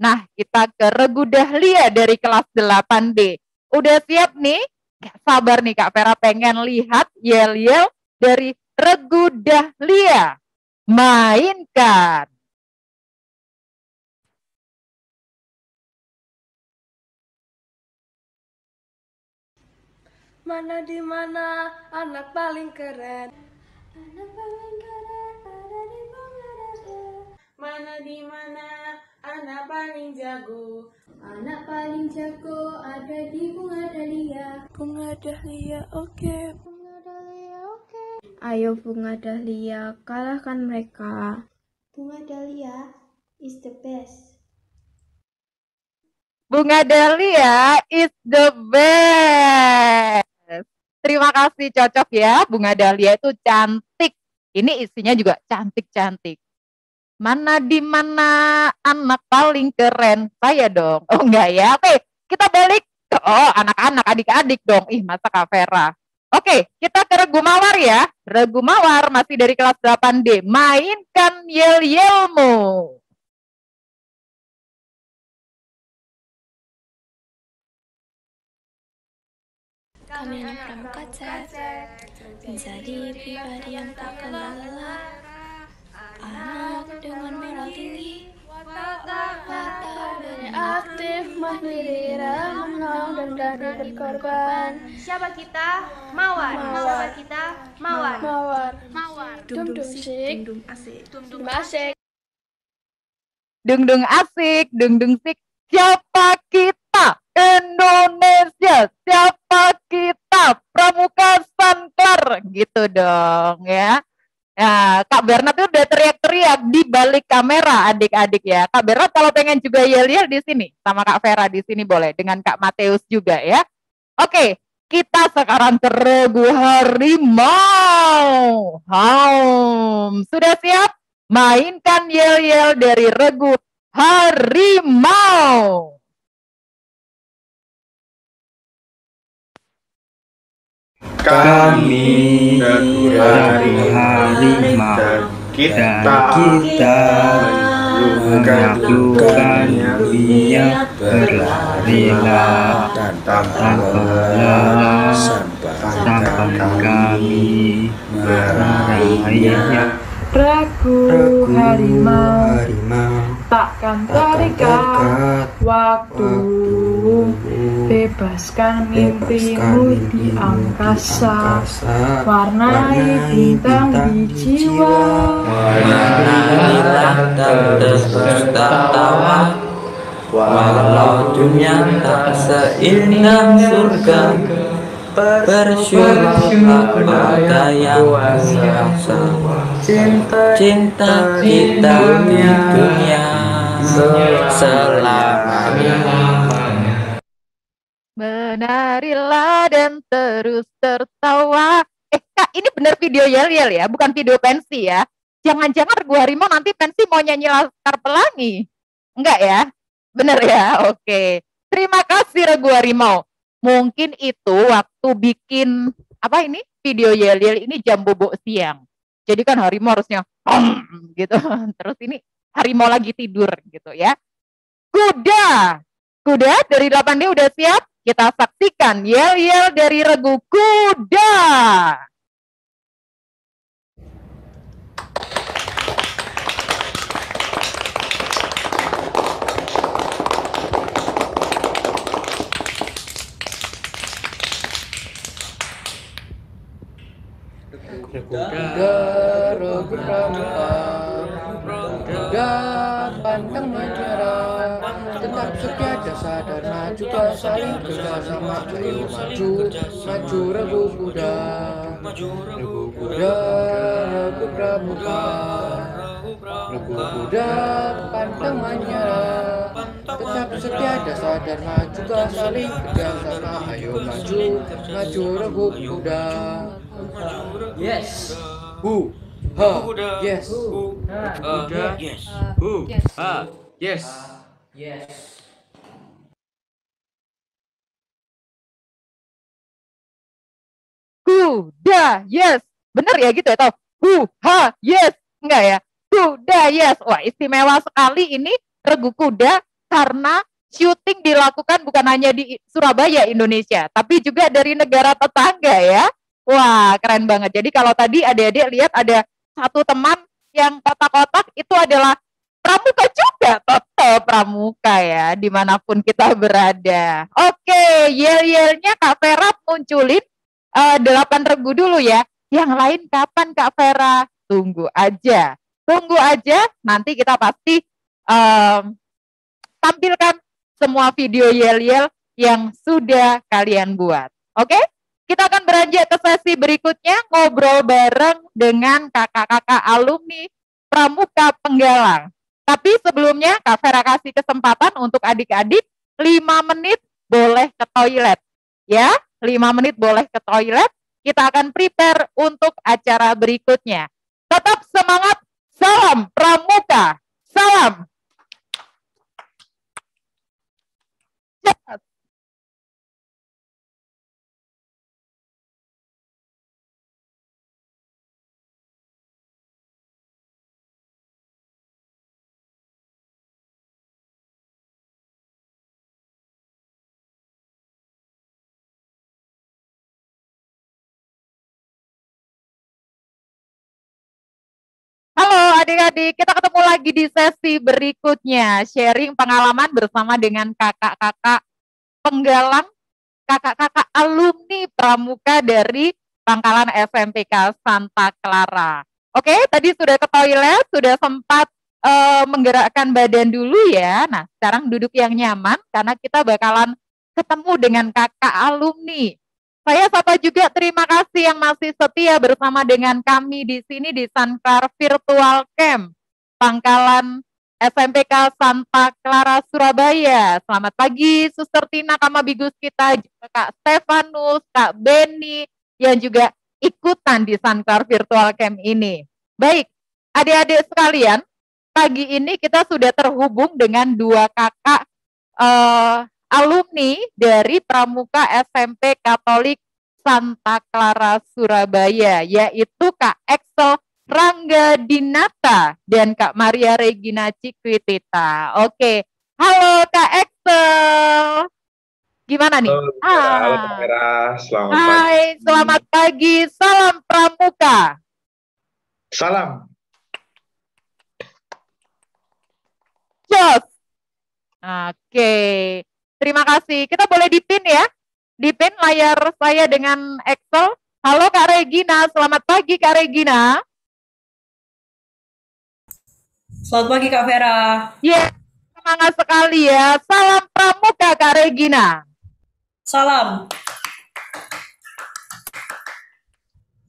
[SPEAKER 1] Nah, kita ke Regu Dahlia dari kelas 8D. Udah siap nih? Gak sabar nih Kak Vera pengen lihat yel-yel dari Regu Dahlia. Mainkan.
[SPEAKER 10] Mana di mana anak paling keren? Anak paling keren ada di Bangladesh.
[SPEAKER 3] Mana di mana anak paling jago?
[SPEAKER 10] Anak paling jago ada di Bunga Dahlia. Bunga Dahlia, oke. Bunga Dahlia, oke. Ayo Bunga Dahlia, kalahkan mereka. Bunga Dahlia is the best.
[SPEAKER 1] Bunga Dahlia is the best. Terima kasih, cocok ya. Bunga Dahlia itu cantik. Ini isinya juga cantik-cantik. Mana di mana anak paling keren? Saya dong. Oh enggak ya. Oke, kita balik ke anak-anak, adik-adik dong. Ih, masa Kak Vera. Oke, kita ke Regu Mawar ya. Regu Mawar masih dari kelas 8D. Mainkan yel-yelmu.
[SPEAKER 10] Kami anak pramuka cek, menjadi pribadi yang tak kenal lelah. Anak dengan moral tinggi, watak dan aktif, mandiri, ramah, menolong dan berani berkorban.
[SPEAKER 3] Siapa kita? Mawar. Siapa kita? Mawar.
[SPEAKER 10] Mawar. Dum dum sik, dum asik, dum asik.
[SPEAKER 1] Dung dung asik, dung dung sik. Siapa kita? Indonesia. Siapa kita? Pramuka Sanklar. Gitu dong ya. Nah, Kak Bernat tuh udah teriak-teriak di balik kamera adik-adik ya. Kak Bernat kalau pengen juga yel-yel di sini sama Kak Vera di sini boleh, dengan Kak Mateus juga ya. Oke, kita sekarang ke Regu Harimau. Sudah siap? Mainkan yel-yel dari Regu Harimau.
[SPEAKER 2] Kami dari harimau dan kita menyatukan niat berlarilah tanpa lelah sampai kami meraihnya.
[SPEAKER 6] Regu harimau
[SPEAKER 3] takkan terikat waktu, bebaskan mimpimu di angkasa, warnai bintang di jiwa,
[SPEAKER 11] warnailah terus tertawa, walau dunia tak seindah surga, bersyukur pada yang kuasa, cinta kita di dunia selamanya.
[SPEAKER 1] Menarilah dan terus tertawa. Kak, ini bener video yel-yel ya, bukan video pensi ya. Jangan-jangan Regu Harimau nanti pensi mau nyanyi Laskar Pelangi. Enggak ya? Bener ya? Oke. Terima kasih Regu Harimau. Mungkin itu waktu bikin apa ini video yel-yel ini jam bobok siang. Jadi kan harimau harusnya gitu. Terus ini harimau lagi tidur gitu ya. Kuda dari 8D udah siap? Kita saksikan yel-yel dari Regu Kuda.
[SPEAKER 12] Regu Pramuka, kuda pantang menyerah, tetap setia dasar dan maju saling bersama. Ayo maju Regu Kuda, Regu Pramuka, Regu Kuda pantang menyerah, tetap setia dasar dan maju saling bersama. Ayo maju Regu Kuda.
[SPEAKER 4] Yes.
[SPEAKER 12] Who? Ha. Yes.
[SPEAKER 11] Kuda. Yes. Yes.
[SPEAKER 4] Yes.
[SPEAKER 1] Kuda, yes. Bener ya gitu ya, tau? Yes. Enggak ya? Kuda, yes. Wah, istimewa sekali ini Regu Kuda karena syuting dilakukan bukan hanya di Surabaya, Indonesia, tapi juga dari negara tetangga ya. Wah, keren banget. Jadi kalau tadi adik-adik lihat ada satu teman yang kotak-kotak itu adalah pramuka juga, tetap pramuka ya, dimanapun kita berada. Oke, yel-yelnya Kak Vera munculin 8 regu dulu ya. Yang lain kapan Kak Vera? Tunggu aja, nanti kita pasti tampilkan semua video yel-yel yang sudah kalian buat. Oke? Kita akan beranjak ke sesi berikutnya, ngobrol bareng dengan kakak-kakak alumni Pramuka Penggalang. Tapi sebelumnya Kak Vera kasih kesempatan untuk adik-adik 5 menit boleh ke toilet. Ya, 5 menit boleh ke toilet. Kita akan prepare untuk acara berikutnya. Tetap semangat, salam Pramuka, salam. Halo adik-adik, kita ketemu lagi di sesi berikutnya, sharing pengalaman bersama dengan kakak-kakak penggalang, kakak-kakak alumni pramuka dari Pangkalan SMPK Santa Clara. Oke, tadi sudah ke toilet, sudah sempat menggerakkan badan dulu ya. Nah, sekarang duduk yang nyaman karena kita bakalan ketemu dengan kakak alumni. Saya sapa juga terima kasih yang masih setia bersama dengan kami di sini di Sankar Virtual Camp Pangkalan SMPK Santa Clara Surabaya. Selamat pagi Suster Tina Kamabigus kita, juga Kak Stefanus, Kak Beni yang juga ikutan di Sankar Virtual Camp ini. Baik, adik-adik sekalian, pagi ini kita sudah terhubung dengan 2 kakak alumni dari Pramuka SMP Katolik Santa Clara Surabaya, yaitu Kak Excel Rangga Dinata dan Kak Maria Regina Cikwitita. Oke, halo Kak Excel. Gimana nih?
[SPEAKER 13] Halo Kak Vera, selamat pagi.
[SPEAKER 1] Hai, selamat pagi. Salam Pramuka.
[SPEAKER 13] Salam.
[SPEAKER 1] Jos. Oke, terima kasih. Kita boleh dipin ya? Dipin layar saya dengan Excel. Halo Kak Regina, selamat pagi Kak Regina.
[SPEAKER 14] Selamat pagi Kak Vera.
[SPEAKER 1] Ya, semangat sekali ya. Salam pramuka Kak Regina.
[SPEAKER 14] Salam.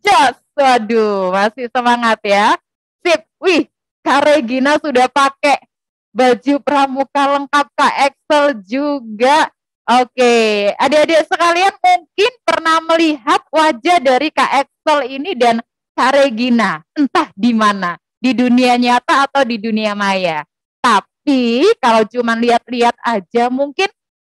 [SPEAKER 1] Jos, waduh, masih semangat ya. Sip, wih, Kak Regina sudah pakai baju pramuka lengkap, Kak Excel juga. Oke, adik-adik sekalian mungkin pernah melihat wajah dari Kak Excel ini dan Kak Regina, entah di mana, di dunia nyata atau di dunia maya. Tapi kalau cuma lihat-lihat aja mungkin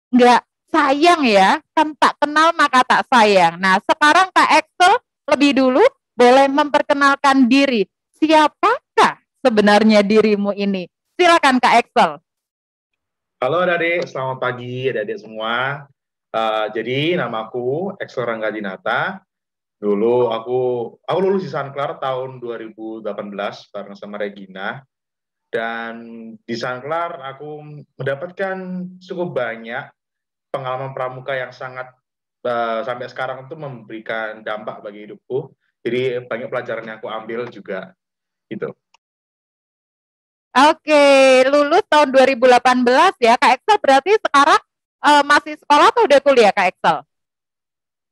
[SPEAKER 1] nggak sayang ya, kan tak kenal maka tak sayang. Nah, sekarang Kak Excel lebih dulu boleh memperkenalkan diri. Siapakah sebenarnya dirimu ini? Silakan Kak Excel.
[SPEAKER 13] Halo adik-adik, selamat pagi adik-adik semua. Jadi namaku Excel Rangga Dinata. Dulu aku lulus di Sanklar tahun 2018 bareng sama Regina. Dan di Sanklar aku mendapatkan cukup banyak pengalaman pramuka yang sangat sampai sekarang itu memberikan dampak bagi hidupku. Jadi banyak pelajaran yang aku ambil juga gitu.
[SPEAKER 1] Oke, lulus tahun 2018 ya. Kak Excel berarti sekarang masih sekolah atau udah kuliah Kak Excel?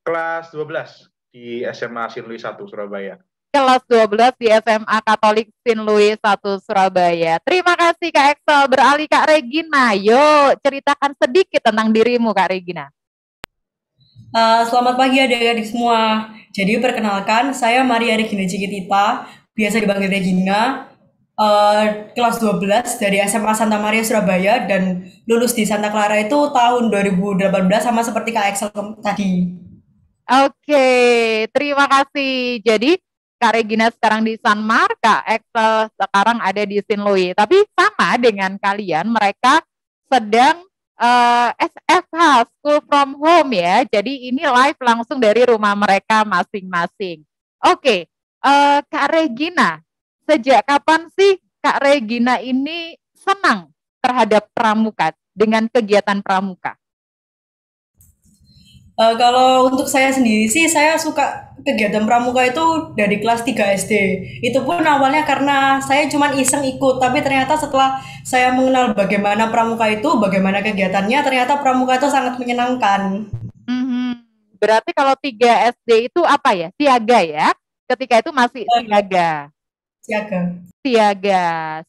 [SPEAKER 13] Kelas 12 di SMA Sin Louis 1 Surabaya.
[SPEAKER 1] Kelas 12 di SMA Katolik Sin Louis 1 Surabaya. Terima kasih Kak Excel. Beralih Kak Regina. Yuk, ceritakan sedikit tentang dirimu Kak Regina.
[SPEAKER 14] Selamat pagi adik-adik semua. Jadi perkenalkan, saya Maria Regina Cikitita, biasa dipanggil Regina. Kelas 12 dari SMA Santa Maria Surabaya dan lulus di Santa Clara itu tahun 2018 sama seperti Kak Excel tadi.
[SPEAKER 1] Oke, terima kasih. Jadi Kak Regina sekarang di Sanmar, Kak Excel sekarang ada di Sin Louis. Tapi sama dengan kalian, mereka sedang SFH, School from Home ya. Jadi ini live langsung dari rumah mereka masing-masing. Oke, Kak Regina, sejak kapan sih Kak Regina ini senang terhadap pramuka dengan kegiatan pramuka?
[SPEAKER 14] Kalau untuk saya sendiri sih, saya suka kegiatan pramuka itu dari kelas 3 SD. Itu pun awalnya karena saya cuma iseng ikut, tapi ternyata setelah saya mengenal bagaimana pramuka itu, bagaimana kegiatannya, ternyata pramuka itu sangat menyenangkan.
[SPEAKER 1] Berarti kalau 3 SD itu apa ya? Siaga ya? Ketika itu masih siaga.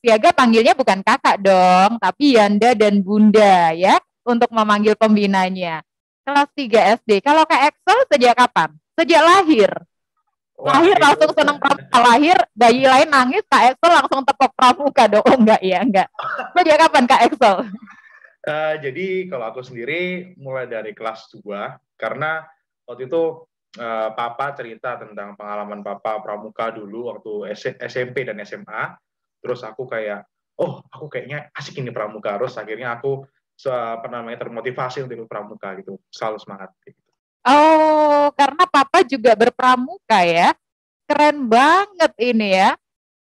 [SPEAKER 1] Siaga panggilnya bukan kakak dong, tapi Yanda dan Bunda ya, untuk memanggil pembinanya. Kelas 3 SD. Kalau Kak Excel sejak kapan? Sejak lahir. Lahir langsung senang pramuka. Lahir, bayi lain nangis, Kak Excel langsung tepok pramuka dong. Oh enggak ya, enggak. Sejak kapan Kak Excel?
[SPEAKER 13] Jadi kalau aku sendiri mulai dari kelas 2, karena waktu itu Papa cerita tentang pengalaman Papa pramuka dulu waktu SMP dan SMA. Terus aku kayak, oh aku kayaknya asik ini pramuka. Terus akhirnya aku termotivasi untuk pramuka gitu, selalu semangat. Gitu.
[SPEAKER 1] Oh, karena Papa juga berpramuka ya. Keren banget ini ya.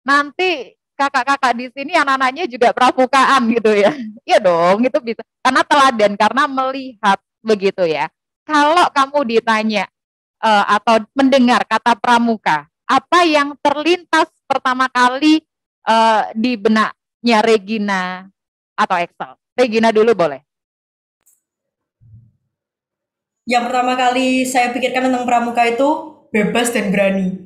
[SPEAKER 1] Nanti kakak-kakak di sini anak-anaknya juga pramukaan gitu ya. Iya dong, itu bisa. Karena teladan, karena melihat begitu ya. Kalau kamu ditanya atau mendengar kata pramuka, apa yang terlintas pertama kali di benaknya Regina atau Excel? Regina dulu boleh.
[SPEAKER 14] Yang pertama kali saya pikirkan tentang pramuka itu bebas dan berani.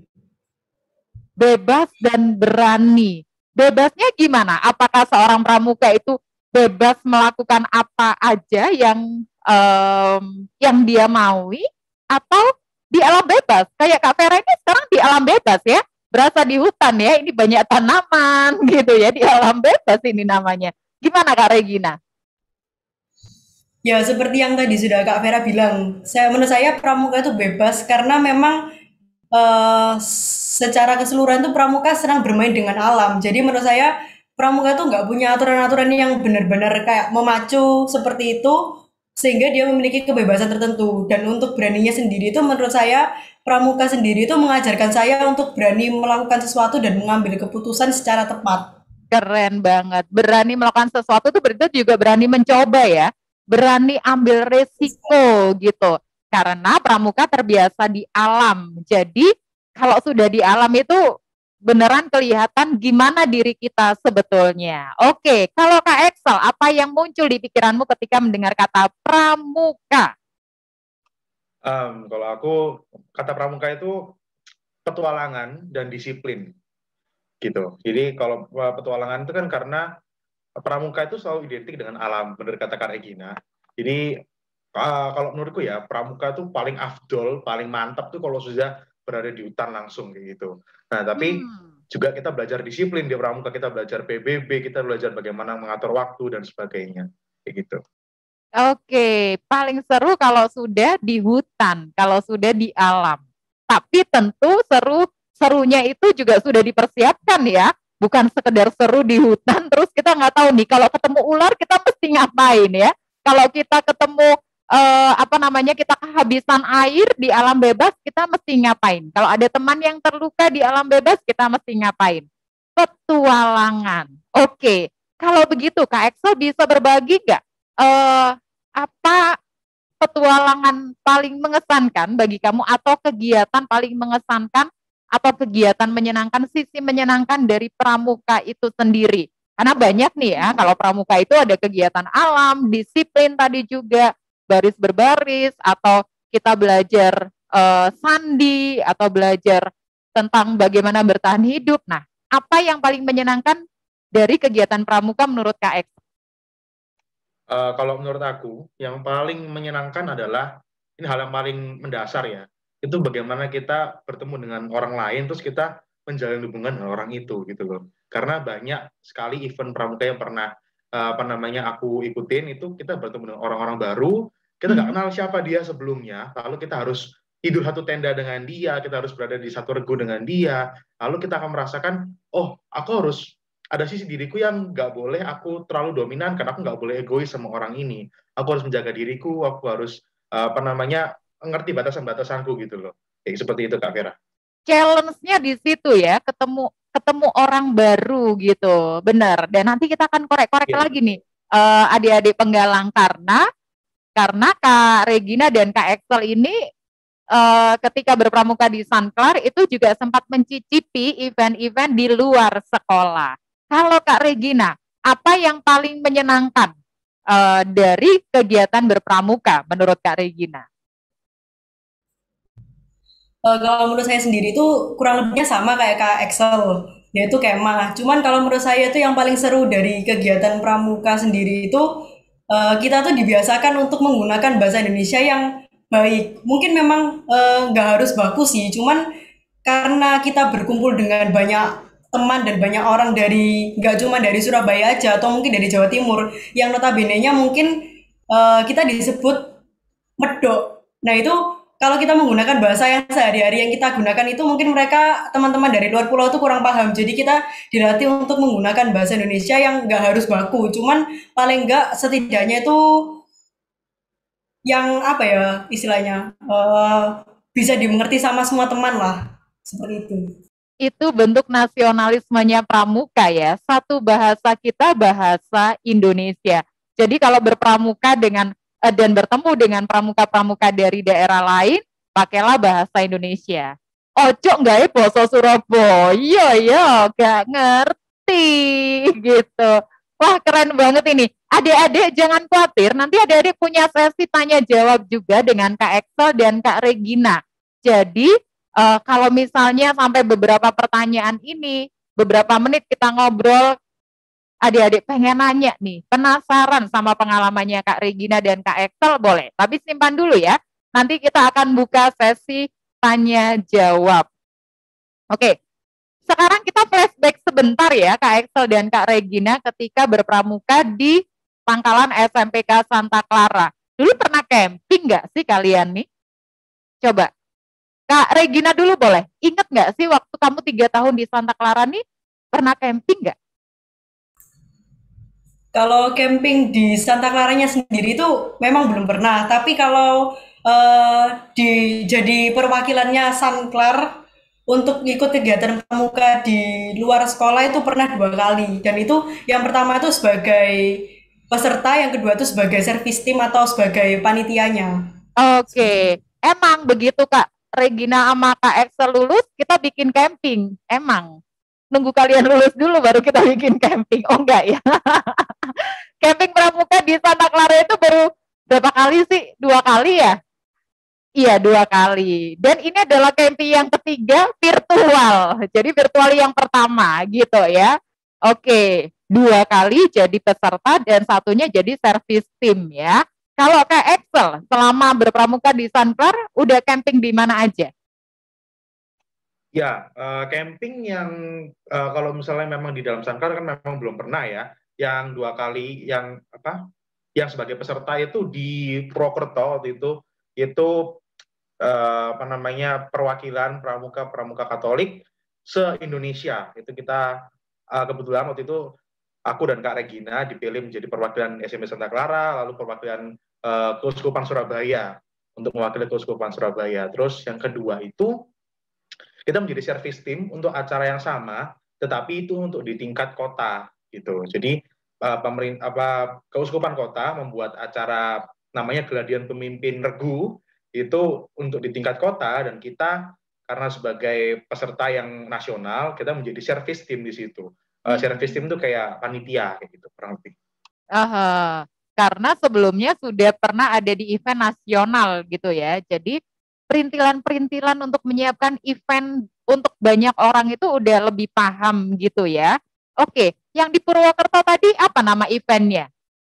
[SPEAKER 1] Bebas dan berani. Bebasnya gimana? Apakah seorang pramuka itu bebas melakukan apa aja yang dia maui, atau di alam bebas? Kayak Kak Vera ini sekarang di alam bebas ya, berasa di hutan ya, ini banyak tanaman gitu ya, di alam bebas ini namanya. Gimana Kak Regina?
[SPEAKER 14] Ya seperti yang tadi sudah Kak Vera bilang, menurut saya pramuka itu bebas karena memang secara keseluruhan itu pramuka sedang bermain dengan alam. Jadi menurut saya pramuka itu nggak punya aturan-aturan yang benar-benar kayak memacu seperti itu, sehingga dia memiliki kebebasan tertentu. Dan untuk beraninya sendiri itu menurut saya pramuka sendiri itu mengajarkan saya untuk berani melakukan sesuatu dan mengambil keputusan secara tepat.
[SPEAKER 1] Keren banget. Berani melakukan sesuatu tuh berarti juga berani mencoba ya. Berani ambil resiko gitu. Karena pramuka terbiasa di alam. Jadi kalau sudah di alam itu beneran kelihatan gimana diri kita sebetulnya. Oke, kalau Kak Excel, apa yang muncul di pikiranmu ketika mendengar kata pramuka?
[SPEAKER 13] Kalau aku, kata pramuka itu petualangan dan disiplin gitu. Jadi kalau petualangan itu kan karena pramuka itu selalu identik dengan alam, benar kata Kak Regina. Jadi kalau menurutku ya, pramuka itu paling afdol, paling mantap tuh kalau sudah berada di hutan langsung kayak gitu. Nah, tapi juga kita belajar disiplin di pramuka, kita belajar PBB, kita belajar bagaimana mengatur waktu dan sebagainya kayak gitu.
[SPEAKER 1] Oke, paling seru kalau sudah di hutan, kalau sudah di alam. Tapi tentu serunya itu juga sudah dipersiapkan ya. Bukan sekedar seru di hutan, terus kita nggak tahu nih, kalau ketemu ular kita mesti ngapain ya. Kalau kita ketemu, kita kehabisan air di alam bebas, kita mesti ngapain. Kalau ada teman yang terluka di alam bebas, kita mesti ngapain. Petualangan. Oke, kalau begitu Kak Excel bisa berbagi nggak? Apa petualangan paling mengesankan bagi kamu atau kegiatan paling mengesankan atau kegiatan menyenangkan, sisi menyenangkan dari pramuka itu sendiri? Karena banyak nih ya, kalau pramuka itu ada kegiatan alam, disiplin tadi juga, baris berbaris, atau kita belajar sandi, atau belajar tentang bagaimana bertahan hidup. Nah, apa yang paling menyenangkan dari kegiatan pramuka menurut Kak Excel?
[SPEAKER 13] Kalau menurut aku, yang paling menyenangkan adalah, ini hal yang paling mendasar ya, itu bagaimana kita bertemu dengan orang lain, terus kita menjalin hubungan dengan orang itu, gitu loh. Karena banyak sekali event pramuka yang pernah, aku ikutin, itu kita bertemu dengan orang-orang baru, kita nggak kenal siapa dia sebelumnya, lalu kita harus tidur satu tenda dengan dia, kita harus berada di satu regu dengan dia, lalu kita akan merasakan, oh, aku harus ada sisi diriku yang nggak boleh aku terlalu dominan, karena aku nggak boleh egois sama orang ini. Aku harus menjaga diriku, aku harus ngerti batasan-batasanku gitu loh. Jadi seperti itu Kak Vera.
[SPEAKER 1] Challenge-nya di situ ya, ketemu orang baru gitu, benar. Dan nanti kita akan korek-korek lagi nih, adik-adik penggalang, karena Kak Regina dan Kak Excel ini ketika berpramuka di Sanklar itu juga sempat mencicipi event-event di luar sekolah. Kalau Kak Regina, apa yang paling menyenangkan dari kegiatan berpramuka menurut Kak Regina?
[SPEAKER 14] Kalau menurut saya sendiri itu kurang lebihnya sama kayak Kak Excel, yaitu kemah. Cuman kalau menurut saya itu yang paling seru dari kegiatan pramuka sendiri itu kita tuh dibiasakan untuk menggunakan bahasa Indonesia yang baik. Mungkin memang nggak harus baku sih, cuman karena kita berkumpul dengan banyak teman dan banyak orang dari, nggak cuma dari Surabaya aja, atau mungkin dari Jawa Timur, yang notabene-nya mungkin kita disebut medok. Nah itu kalau kita menggunakan bahasa yang sehari-hari yang kita gunakan itu mungkin mereka, teman-teman dari luar pulau itu kurang paham. Jadi kita dilatih untuk menggunakan bahasa Indonesia yang nggak harus baku, cuman paling nggak setidaknya itu yang istilahnya bisa dimengerti sama semua teman lah, seperti itu.
[SPEAKER 1] Itu bentuk nasionalismenya pramuka ya, satu bahasa kita bahasa Indonesia. Jadi kalau berpramuka dengan dan bertemu dengan pramuka-pramuka dari daerah lain, pakailah bahasa Indonesia. Ojo nggak ya bahasa Surabaya ya, gak ngerti gitu. Wah keren banget ini. Adik-adik jangan khawatir, nanti adik-adik punya sesi tanya jawab juga dengan Kak Excel dan Kak Regina. Jadi kalau misalnya sampai beberapa pertanyaan ini, beberapa menit kita ngobrol, adik-adik pengen nanya nih, penasaran sama pengalamannya Kak Regina dan Kak Excel, boleh. Tapi simpan dulu ya, nanti kita akan buka sesi tanya jawab. Oke, sekarang kita flashback sebentar ya Kak Excel dan Kak Regina ketika berpramuka di Pangkalan SMPK Santa Clara. Dulu pernah camping nggak sih kalian nih? Coba. Kak Regina dulu boleh. Ingat nggak sih waktu kamu 3 tahun di Santa Clara nih, pernah camping nggak?
[SPEAKER 14] Kalau camping di Santa Claranya sendiri itu memang belum pernah. Tapi kalau jadi perwakilannya Sanklar, untuk ikut kegiatan pramuka di luar sekolah itu pernah 2 kali, dan itu yang pertama itu sebagai peserta, yang kedua itu sebagai servis tim atau sebagai panitianya.
[SPEAKER 1] Oke, emang begitu Kak Regina sama Kak Excel lulus, kita bikin camping. Emang nunggu kalian lulus dulu baru kita bikin camping. Oh enggak ya? Camping pramuka di Santa Clara itu baru berapa kali sih? 2 kali ya? Iya, 2 kali. Dan ini adalah camping yang ketiga virtual. Jadi virtual yang pertama gitu ya. Oke, 2 kali jadi peserta dan satunya jadi service tim ya. Kalau Kak Excel selama berpramuka di Sanklar udah camping di mana aja?
[SPEAKER 13] Ya, camping yang kalau misalnya memang di dalam Sanklar kan memang belum pernah ya. Yang 2 kali yang apa? Yang sebagai peserta itu di Purwokerto waktu itu apa namanya perwakilan pramuka Katolik se-Indonesia. Itu kita kebetulan waktu itu aku dan Kak Regina dipilih menjadi perwakilan SMP Santa Clara, lalu perwakilan Keuskupan Surabaya untuk mewakili Keuskupan Surabaya. Terus yang kedua itu kita menjadi service tim untuk acara yang sama, tetapi itu untuk di tingkat kota gitu. Jadi Keuskupan Kota membuat acara namanya Geladian Pemimpin Regu itu untuk di tingkat kota, dan kita karena sebagai peserta yang nasional kita menjadi service tim di situ. Service tim itu kayak panitia kayak gitu kurang lebih.
[SPEAKER 1] Karena sebelumnya sudah pernah ada di event nasional gitu ya. Jadi perintilan-perintilan untuk menyiapkan event untuk banyak orang itu udah lebih paham gitu ya. Oke, yang di Purwokerto tadi apa nama eventnya?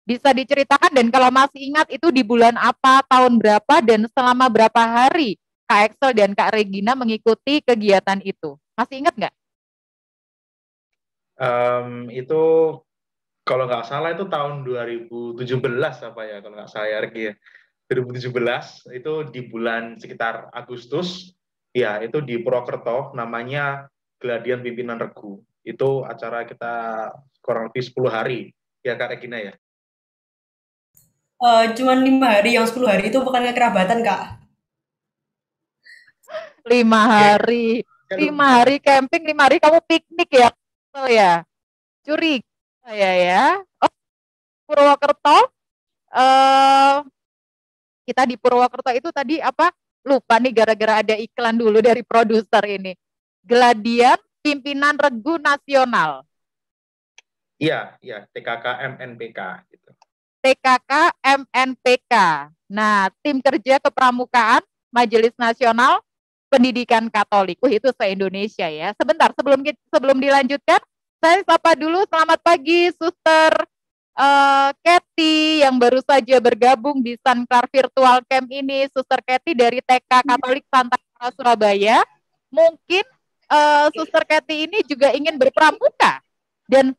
[SPEAKER 1] Bisa diceritakan, dan kalau masih ingat itu di bulan apa, tahun berapa, dan selama berapa hari Kak Excel dan Kak Regina mengikuti kegiatan itu? Masih ingat nggak?
[SPEAKER 13] Itu kalau nggak salah itu tahun 2017 apa ya, kalau nggak salah ya Regi ya. 2017 itu di bulan sekitar Agustus, ya itu di Purwokerto, namanya Geladian Pimpinan Regu. Itu acara kita kurang lebih 10 hari, ya Kak Regina ya.
[SPEAKER 14] Cuman 5 hari, yang 10 hari itu bukan kekerabatan, Kak.
[SPEAKER 1] 5 hari, 5 hari camping, 5 hari kamu piknik ya? Oh ya, curi ya. Oh, Purwokerto, kita di Purwokerto itu tadi apa? Lupa nih gara-gara ada iklan dulu dari produser ini. Geladian Pimpinan Regu Nasional.
[SPEAKER 13] Iya, TKK MNPK gitu.
[SPEAKER 1] TKK MNPK. Nah, tim kerja kepramukaan Majelis Nasional Pendidikan Katolik. Itu se-Indonesia ya. Sebentar, sebelum dilanjutkan, saya sapa dulu. Selamat pagi, Suster Kathy yang baru saja bergabung di Sanklar Virtual Camp ini. Suster Kathy dari TK Katolik Santa Clara Surabaya. Mungkin Suster Kathy ini juga ingin berpramuka dan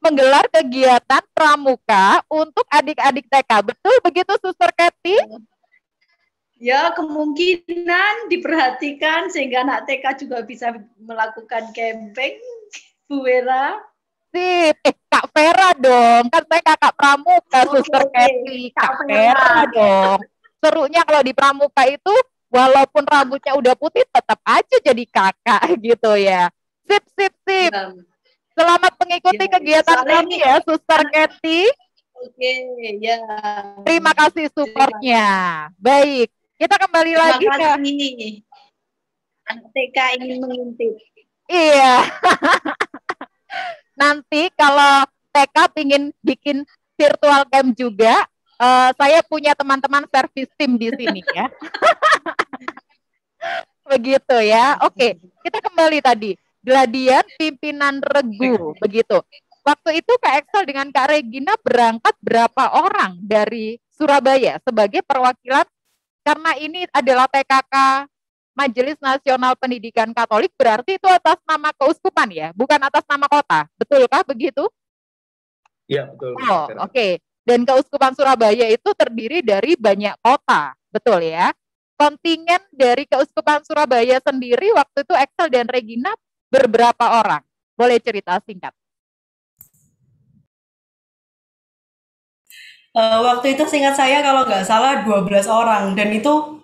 [SPEAKER 1] menggelar kegiatan pramuka untuk adik-adik TK. Betul begitu, Suster Kathy?
[SPEAKER 15] Ya, kemungkinan diperhatikan sehingga anak TK juga bisa melakukan camping, Bu Vera.
[SPEAKER 1] Sip, Kak Vera dong, kan saya kakak pramuka, Suster Kathy. Kak Vera dong. Serunya kalau di pramuka itu, walaupun rambutnya udah putih, tetap aja jadi kakak gitu ya. Sip. Selamat mengikuti kegiatan kami ya, Suster Kathy.
[SPEAKER 15] Oke, ya.
[SPEAKER 1] Terima kasih supportnya. Baik, kita kembali lagi ke
[SPEAKER 15] anak TK ingin mengintip.
[SPEAKER 1] Iya. Nanti kalau TK ingin bikin virtual camp juga, saya punya teman-teman service tim di sini ya. Begitu ya. Oke, kita kembali tadi. Geladian Pimpinan Regu, begitu. Waktu itu Kak Excel dengan Kak Regina berangkat berapa orang dari Surabaya sebagai perwakilan, karena ini adalah TKK Majelis Nasional Pendidikan Katolik, berarti itu atas nama keuskupan ya, bukan atas nama kota. Betulkah begitu?
[SPEAKER 13] Iya, betul.
[SPEAKER 1] Oh, oke. Dan Keuskupan Surabaya itu terdiri dari banyak kota, betul ya? Kontingen dari Keuskupan Surabaya sendiri waktu itu Excel dan Regina berberapa orang? Boleh cerita singkat?
[SPEAKER 14] Waktu itu seingat saya kalau nggak salah 12 orang, dan itu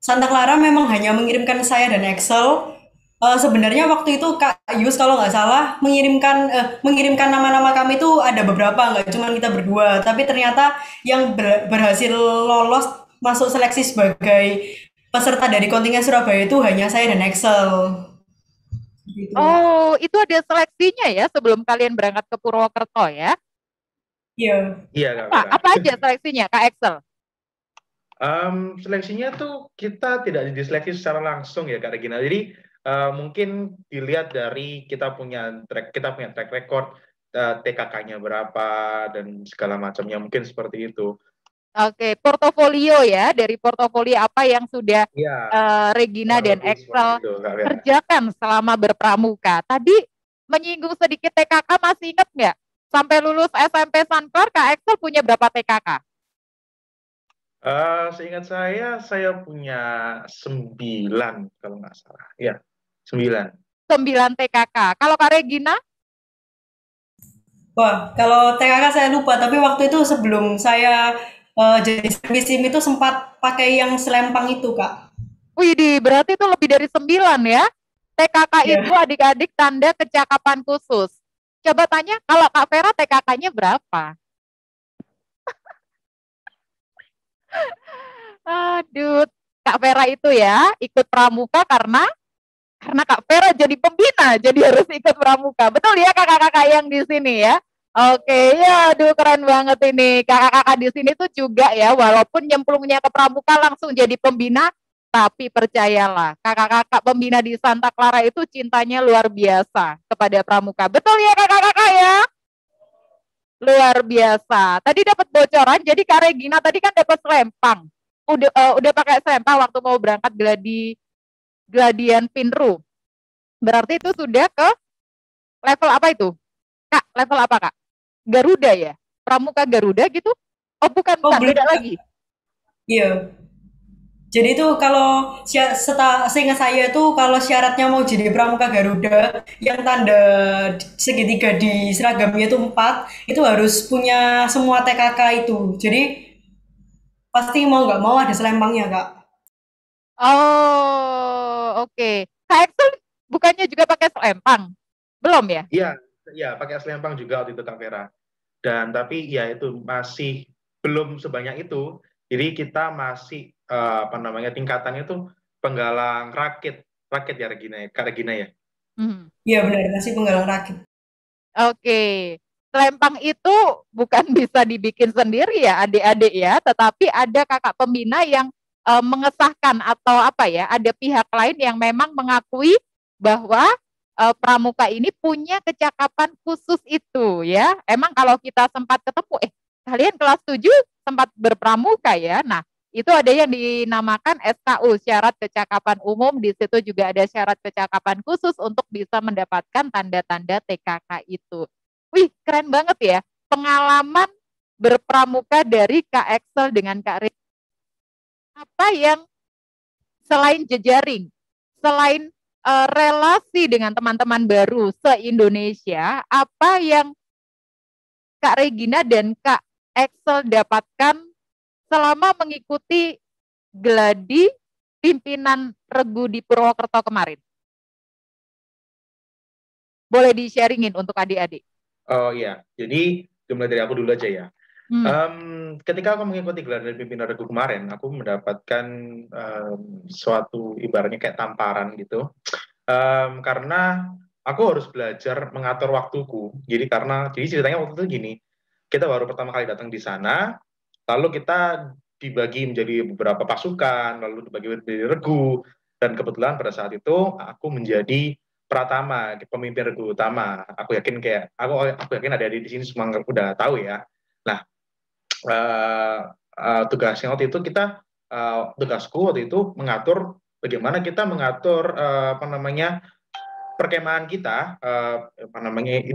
[SPEAKER 14] Santa Clara memang hanya mengirimkan saya dan Excel. Sebenarnya waktu itu Kak Yus kalau nggak salah mengirimkan nama-nama kami itu ada beberapa, nggak cuma kita berdua. Tapi ternyata yang berhasil lolos masuk seleksi sebagai peserta dari kontingen Surabaya itu hanya saya dan Excel. Gitu.
[SPEAKER 1] Oh, itu ada seleksinya ya sebelum kalian berangkat ke Purwokerto ya?
[SPEAKER 14] Iya.
[SPEAKER 13] Iya,
[SPEAKER 1] Apa aja seleksinya, Kak Excel?
[SPEAKER 13] Seleksinya tuh kita tidak diseleksi secara langsung ya Kak Regina. Jadi mungkin dilihat dari kita punya track record, TKK-nya berapa dan segala macamnya, mungkin seperti itu.
[SPEAKER 1] Oke, portofolio ya, dari portofolio apa yang sudah Regina dan Excel kerjakan selama berpramuka. Tadi menyinggung sedikit TKK, masih ingat nggak? Sampai lulus SMP Sanklar, Kak Excel punya berapa TKK?
[SPEAKER 13] Seingat saya punya 9 kalau nggak salah. Ya, 9
[SPEAKER 1] TKK. Kalau Kak Regina?
[SPEAKER 14] Wah, kalau TKK saya lupa, tapi waktu itu sebelum saya jadi servisim itu sempat pakai yang selempang itu, Kak.
[SPEAKER 1] Widih, berarti itu lebih dari 9 ya? TKK itu adik-adik tanda kecakapan khusus. Coba tanya, kalau Kak Vera TKK-nya berapa? Aduh, Kak Vera itu ya ikut pramuka karena Kak Vera jadi pembina, jadi harus ikut pramuka. Betul ya kakak-kakak yang di sini ya? Oke, ya aduh keren banget ini. Kakak-kakak di sini tuh juga ya, walaupun nyemplungnya ke pramuka langsung jadi pembina, tapi percayalah, kakak-kakak pembina di Santa Clara itu cintanya luar biasa kepada pramuka. Betul ya kakak-kakak ya? Luar biasa. Tadi dapat bocoran, jadi Kak Regina tadi kan dapat selempang. Udah pakai selempang waktu mau berangkat gladian Pinru. Berarti itu sudah ke level apa itu? Kak, level apa Kak? Garuda ya? Pramuka Garuda gitu? Oh bukan, beda lagi.
[SPEAKER 14] Iya. Jadi itu kalau seingat saya itu kalau syaratnya mau jadi pramuka Garuda yang tanda segitiga di seragamnya itu 4, itu harus punya semua TKK itu. Jadi pasti mau nggak mau ada selempangnya, Kak.
[SPEAKER 1] Oh, oke. Kak Excel bukannya juga pakai selempang? Belum ya?
[SPEAKER 13] Iya, pakai selempang juga waktu itu Kak Vera. Dan tapi ya itu masih belum sebanyak itu. Jadi kita masih tingkatannya itu penggalang rakit ya Kak Regina ya.
[SPEAKER 14] Iya benar, masih penggalang rakit.
[SPEAKER 1] Oke. Selempang itu bukan bisa dibikin sendiri ya adik-adik ya, tetapi ada kakak pembina yang mengesahkan atau apa ya, ada pihak lain yang memang mengakui bahwa pramuka ini punya kecakapan khusus itu ya. Emang kalau kita sempat ketemu, kalian kelas 7 sempat berpramuka ya. Nah, itu ada yang dinamakan SKU, syarat kecakapan umum. Di situ juga ada syarat kecakapan khusus untuk bisa mendapatkan tanda-tanda TKK itu. Wih, keren banget ya. Pengalaman berpramuka dari Kak Excel dengan Kak Regina. Apa yang selain jejaring, selain relasi dengan teman-teman baru se-Indonesia, apa yang Kak Regina dan Kak Excel dapatkan selama mengikuti gladi pimpinan Regu di Purwokerto kemarin? Boleh di-sharingin untuk adik-adik.
[SPEAKER 13] Oh iya, jadi dimulai dari aku dulu aja ya. Ketika aku mengikuti gladi pimpinan Regu kemarin, aku mendapatkan suatu ibaratnya kayak tamparan gitu. Karena aku harus belajar mengatur waktuku. Jadi ceritanya waktu itu gini, kita baru pertama kali datang di sana, lalu kita dibagi menjadi beberapa pasukan, lalu dibagi menjadi regu, dan kebetulan pada saat itu aku menjadi pratama, pemimpin regu utama. Aku yakin ada di sini semua udah tahu ya. Nah, tugasnya waktu itu tugasku waktu itu mengatur bagaimana kita mengatur perkemahan kita,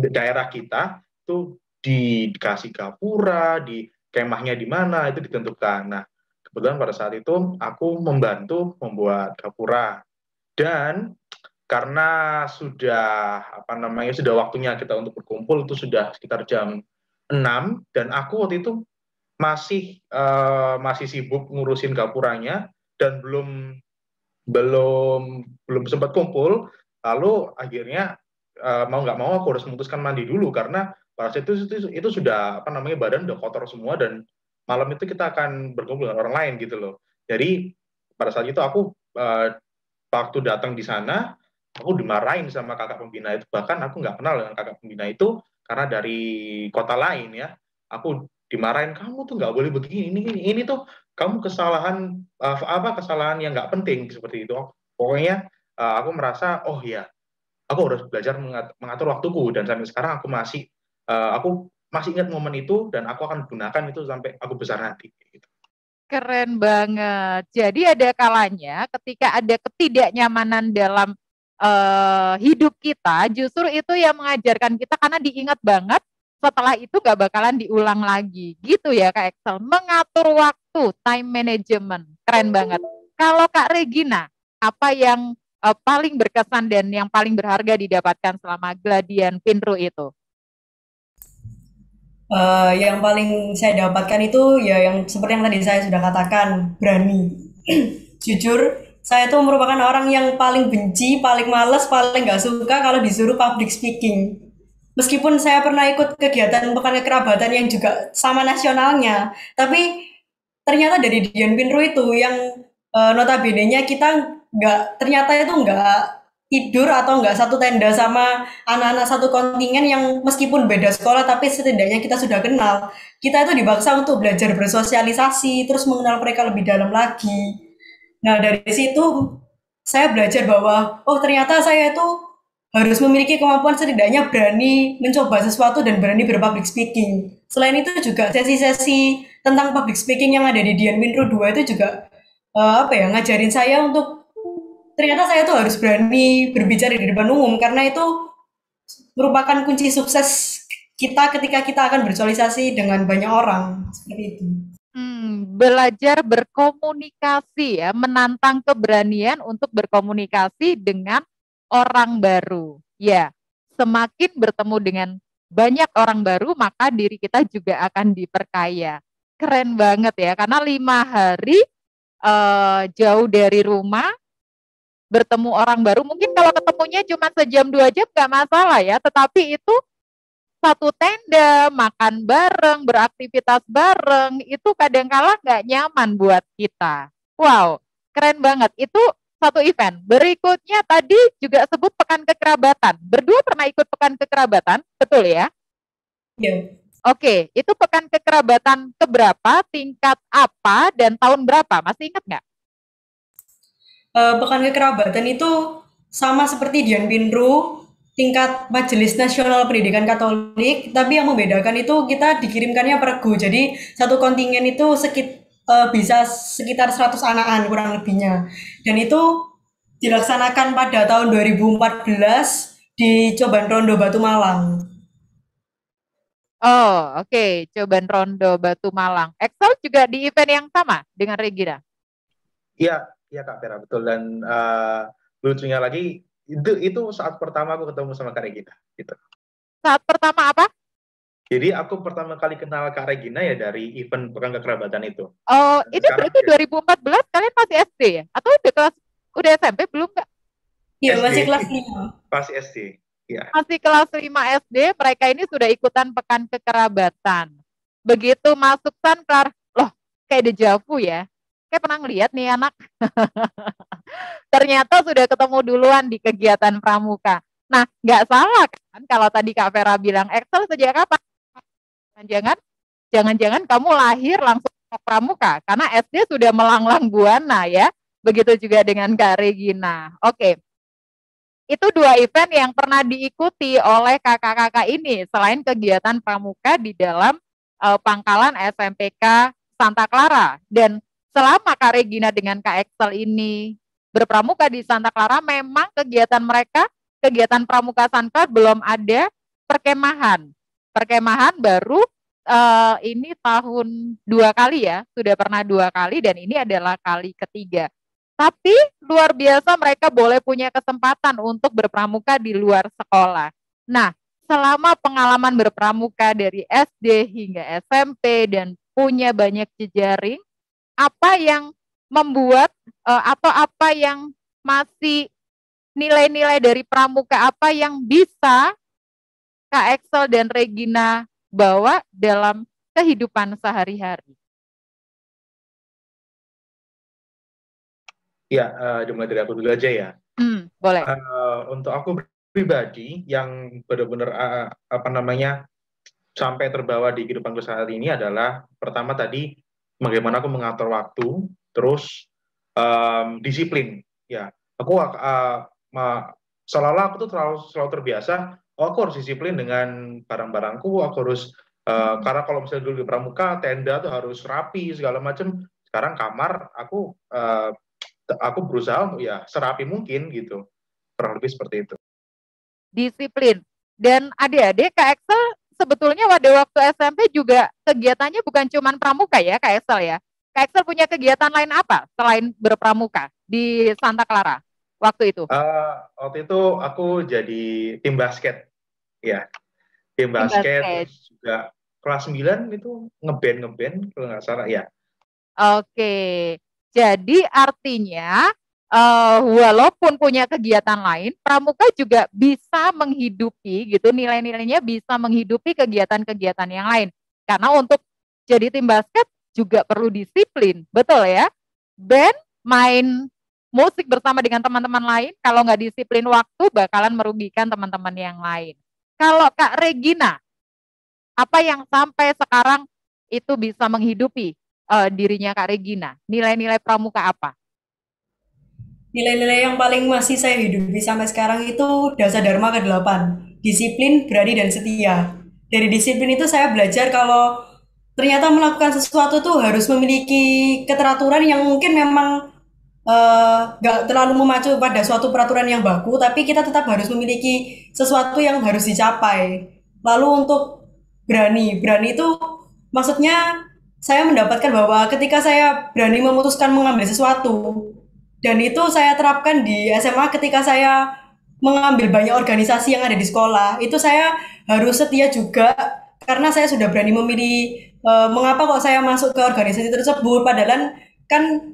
[SPEAKER 13] daerah kita itu dikasih gapura, di kemahnya di mana itu ditentukan. Nah, kebetulan pada saat itu aku membantu membuat gapura, dan karena sudah waktunya kita untuk berkumpul itu sudah sekitar jam 6, dan aku waktu itu masih sibuk ngurusin gapuranya, dan belum sempat kumpul, lalu akhirnya mau nggak mau aku harus memutuskan mandi dulu karena pada saat itu sudah badan udah kotor semua dan malam itu kita akan berkumpul dengan orang lain gitu loh. Jadi pada saat itu aku waktu datang di sana aku dimarahin sama kakak pembina itu, bahkan aku nggak kenal dengan kakak pembina itu karena dari kota lain ya. Aku dimarahin, kamu tuh nggak boleh begini, ini tuh kamu kesalahan kesalahan yang nggak penting seperti itu. Pokoknya aku merasa oh ya, aku harus belajar mengatur waktuku dan sampai sekarang aku masih ingat momen itu dan aku akan gunakan itu sampai aku besar nanti. Gitu.
[SPEAKER 1] Keren banget. Jadi ada kalanya ketika ada ketidaknyamanan dalam hidup kita, justru itu yang mengajarkan kita karena diingat banget. Setelah itu gak bakalan diulang lagi. Gitu ya Kak Excel. Mengatur waktu, time management. Keren banget. Kalau Kak Regina, apa yang paling berkesan dan yang paling berharga didapatkan selama Gladian Pinru itu?
[SPEAKER 14] Yang paling saya dapatkan itu ya yang seperti yang tadi saya sudah katakan, berani. Jujur, saya tuh merupakan orang yang paling benci, paling males, paling gak suka kalau disuruh public speaking. Meskipun saya pernah ikut kegiatan pekan kekerabatan yang juga sama nasionalnya, tapi ternyata dari Dian Pinru itu yang notabene-nya kita ternyata itu nggak tidur atau nggak satu tenda sama anak-anak satu kontingen yang meskipun beda sekolah tapi setidaknya kita sudah kenal. Kita itu dipaksa untuk belajar bersosialisasi, terus mengenal mereka lebih dalam lagi. Nah dari situ saya belajar bahwa oh ternyata saya itu harus memiliki kemampuan setidaknya berani mencoba sesuatu dan berani berpublic speaking. Selain itu juga sesi-sesi tentang public speaking yang ada di Dian Pinru 2 itu juga ngajarin saya untuk ternyata saya tuh harus berani berbicara di depan umum karena itu merupakan kunci sukses kita ketika kita akan bersosialisasi dengan banyak orang seperti itu.
[SPEAKER 1] Belajar berkomunikasi ya, menantang keberanian untuk berkomunikasi dengan orang baru. Ya, semakin bertemu dengan banyak orang baru, maka diri kita juga akan diperkaya. Keren banget ya, karena 5 hari jauh dari rumah, bertemu orang baru, mungkin kalau ketemunya cuma sejam 2 jam gak masalah ya, tetapi itu satu tenda, makan bareng, beraktivitas bareng, itu kadang-kala gak nyaman buat kita. Wow, keren banget. Itu satu event. Berikutnya tadi juga sebut pekan kekerabatan. Berdua pernah ikut pekan kekerabatan, betul ya?
[SPEAKER 14] Iya.
[SPEAKER 1] Oke, itu pekan kekerabatan keberapa, tingkat apa, dan tahun berapa? Masih ingat nggak?
[SPEAKER 14] Pekan kekerabatan itu sama seperti Dian Pinru, tingkat Majelis Nasional Pendidikan Katolik, tapi yang membedakan itu kita dikirimkannya per regu. Jadi satu kontingen itu bisa sekitar 100 anakan kurang lebihnya. Dan itu dilaksanakan pada tahun 2014 di Coban Rondo Batu Malang.
[SPEAKER 1] Oh, oke. Coban Rondo Batu Malang. Excel juga di event yang sama dengan Regina?
[SPEAKER 13] Iya Kak Vera, betul. Dan lucunya lagi, itu saat pertama aku ketemu sama Kak Regina. Gitu.
[SPEAKER 1] Saat pertama apa?
[SPEAKER 13] Jadi aku pertama kali kenal Kak Regina ya dari event pekan kekerabatan itu.
[SPEAKER 1] Oh, ini berarti 2014 kalian masih SD ya? Atau udah SMP belum nggak?
[SPEAKER 14] Iya, masih kelas 5.
[SPEAKER 13] Masih SD, ya.
[SPEAKER 1] Masih kelas 5 SD, mereka ini sudah ikutan pekan kekerabatan. Begitu masuk Sanklar, loh kayak dejavu ya. Kayak pernah ngeliat nih anak. Ternyata sudah ketemu duluan di kegiatan pramuka. Nah, nggak salah kan kalau tadi Kak Vera bilang Excel sejak kapan? Jangan-jangan kamu lahir langsung ke pramuka karena SD sudah melanglang buana ya. Begitu juga dengan Kak Regina. Oke. Itu 2 event yang pernah diikuti oleh kakak-kakak ini selain kegiatan pramuka di dalam pangkalan SMPK Santa Clara. Dan selama Kak Regina dengan Kak Excel ini berpramuka di Santa Clara, memang kegiatan mereka, kegiatan pramuka Sanklar belum ada perkemahan. Perkemahan baru ini tahun 2 kali ya, sudah pernah 2 kali dan ini adalah kali ketiga. Tapi luar biasa mereka boleh punya kesempatan untuk berpramuka di luar sekolah. Nah, selama pengalaman berpramuka dari SD hingga SMP dan punya banyak jejaring, apa yang membuat atau apa yang masih nilai-nilai dari pramuka apa yang bisa Kak Excel dan Regina bawa dalam kehidupan sehari-hari?
[SPEAKER 13] Ya, dimulai dari aku dulu aja ya.
[SPEAKER 1] Boleh.
[SPEAKER 13] Untuk aku pribadi yang benar-benar sampai terbawa di kehidupanku saat ini adalah pertama tadi bagaimana aku mengatur waktu, terus disiplin. Ya, aku seolah-olah aku tuh selalu terbiasa. Aku harus disiplin dengan barang-barangku. Aku harus karena kalau misalnya dulu di pramuka tenda tuh harus rapi segala macam. Sekarang kamar aku berusaha untuk ya serapi mungkin gitu, kurang lebih seperti itu.
[SPEAKER 1] Disiplin. Dan adik-adik, Kak Excel sebetulnya pada waktu SMP juga kegiatannya bukan cuma pramuka ya Kak Excel ya. Kak Excel punya kegiatan lain apa selain berpramuka di Santa Clara waktu itu?
[SPEAKER 13] Waktu itu aku jadi tim basket, ya. Tim basket. Terus juga kelas 9 itu ngeband kalau nggak salah ya.
[SPEAKER 1] Oke. Jadi artinya walaupun punya kegiatan lain, pramuka juga bisa menghidupi gitu, nilai-nilainya bisa menghidupi kegiatan-kegiatan yang lain. Karena untuk jadi tim basket juga perlu disiplin, betul ya? Band, main musik bersama dengan teman-teman lain, kalau nggak disiplin waktu bakalan merugikan teman-teman yang lain. Kalau Kak Regina, apa yang sampai sekarang itu bisa menghidupi dirinya Kak Regina? Nilai-nilai pramuka apa?
[SPEAKER 14] Nilai-nilai yang paling masih saya hidupi sampai sekarang itu dasar dharma ke-8. Disiplin, berani, dan setia. Dari disiplin itu saya belajar kalau ternyata melakukan sesuatu tuh harus memiliki keteraturan yang mungkin memang nggak terlalu memacu pada suatu peraturan yang baku, tapi kita tetap harus memiliki sesuatu yang harus dicapai. Lalu untuk berani itu maksudnya saya mendapatkan bahwa ketika saya berani memutuskan mengambil sesuatu, dan itu saya terapkan di SMA ketika saya mengambil banyak organisasi yang ada di sekolah, itu saya harus setia juga karena saya sudah berani memilih mengapa kok saya masuk ke organisasi tersebut, padahal kan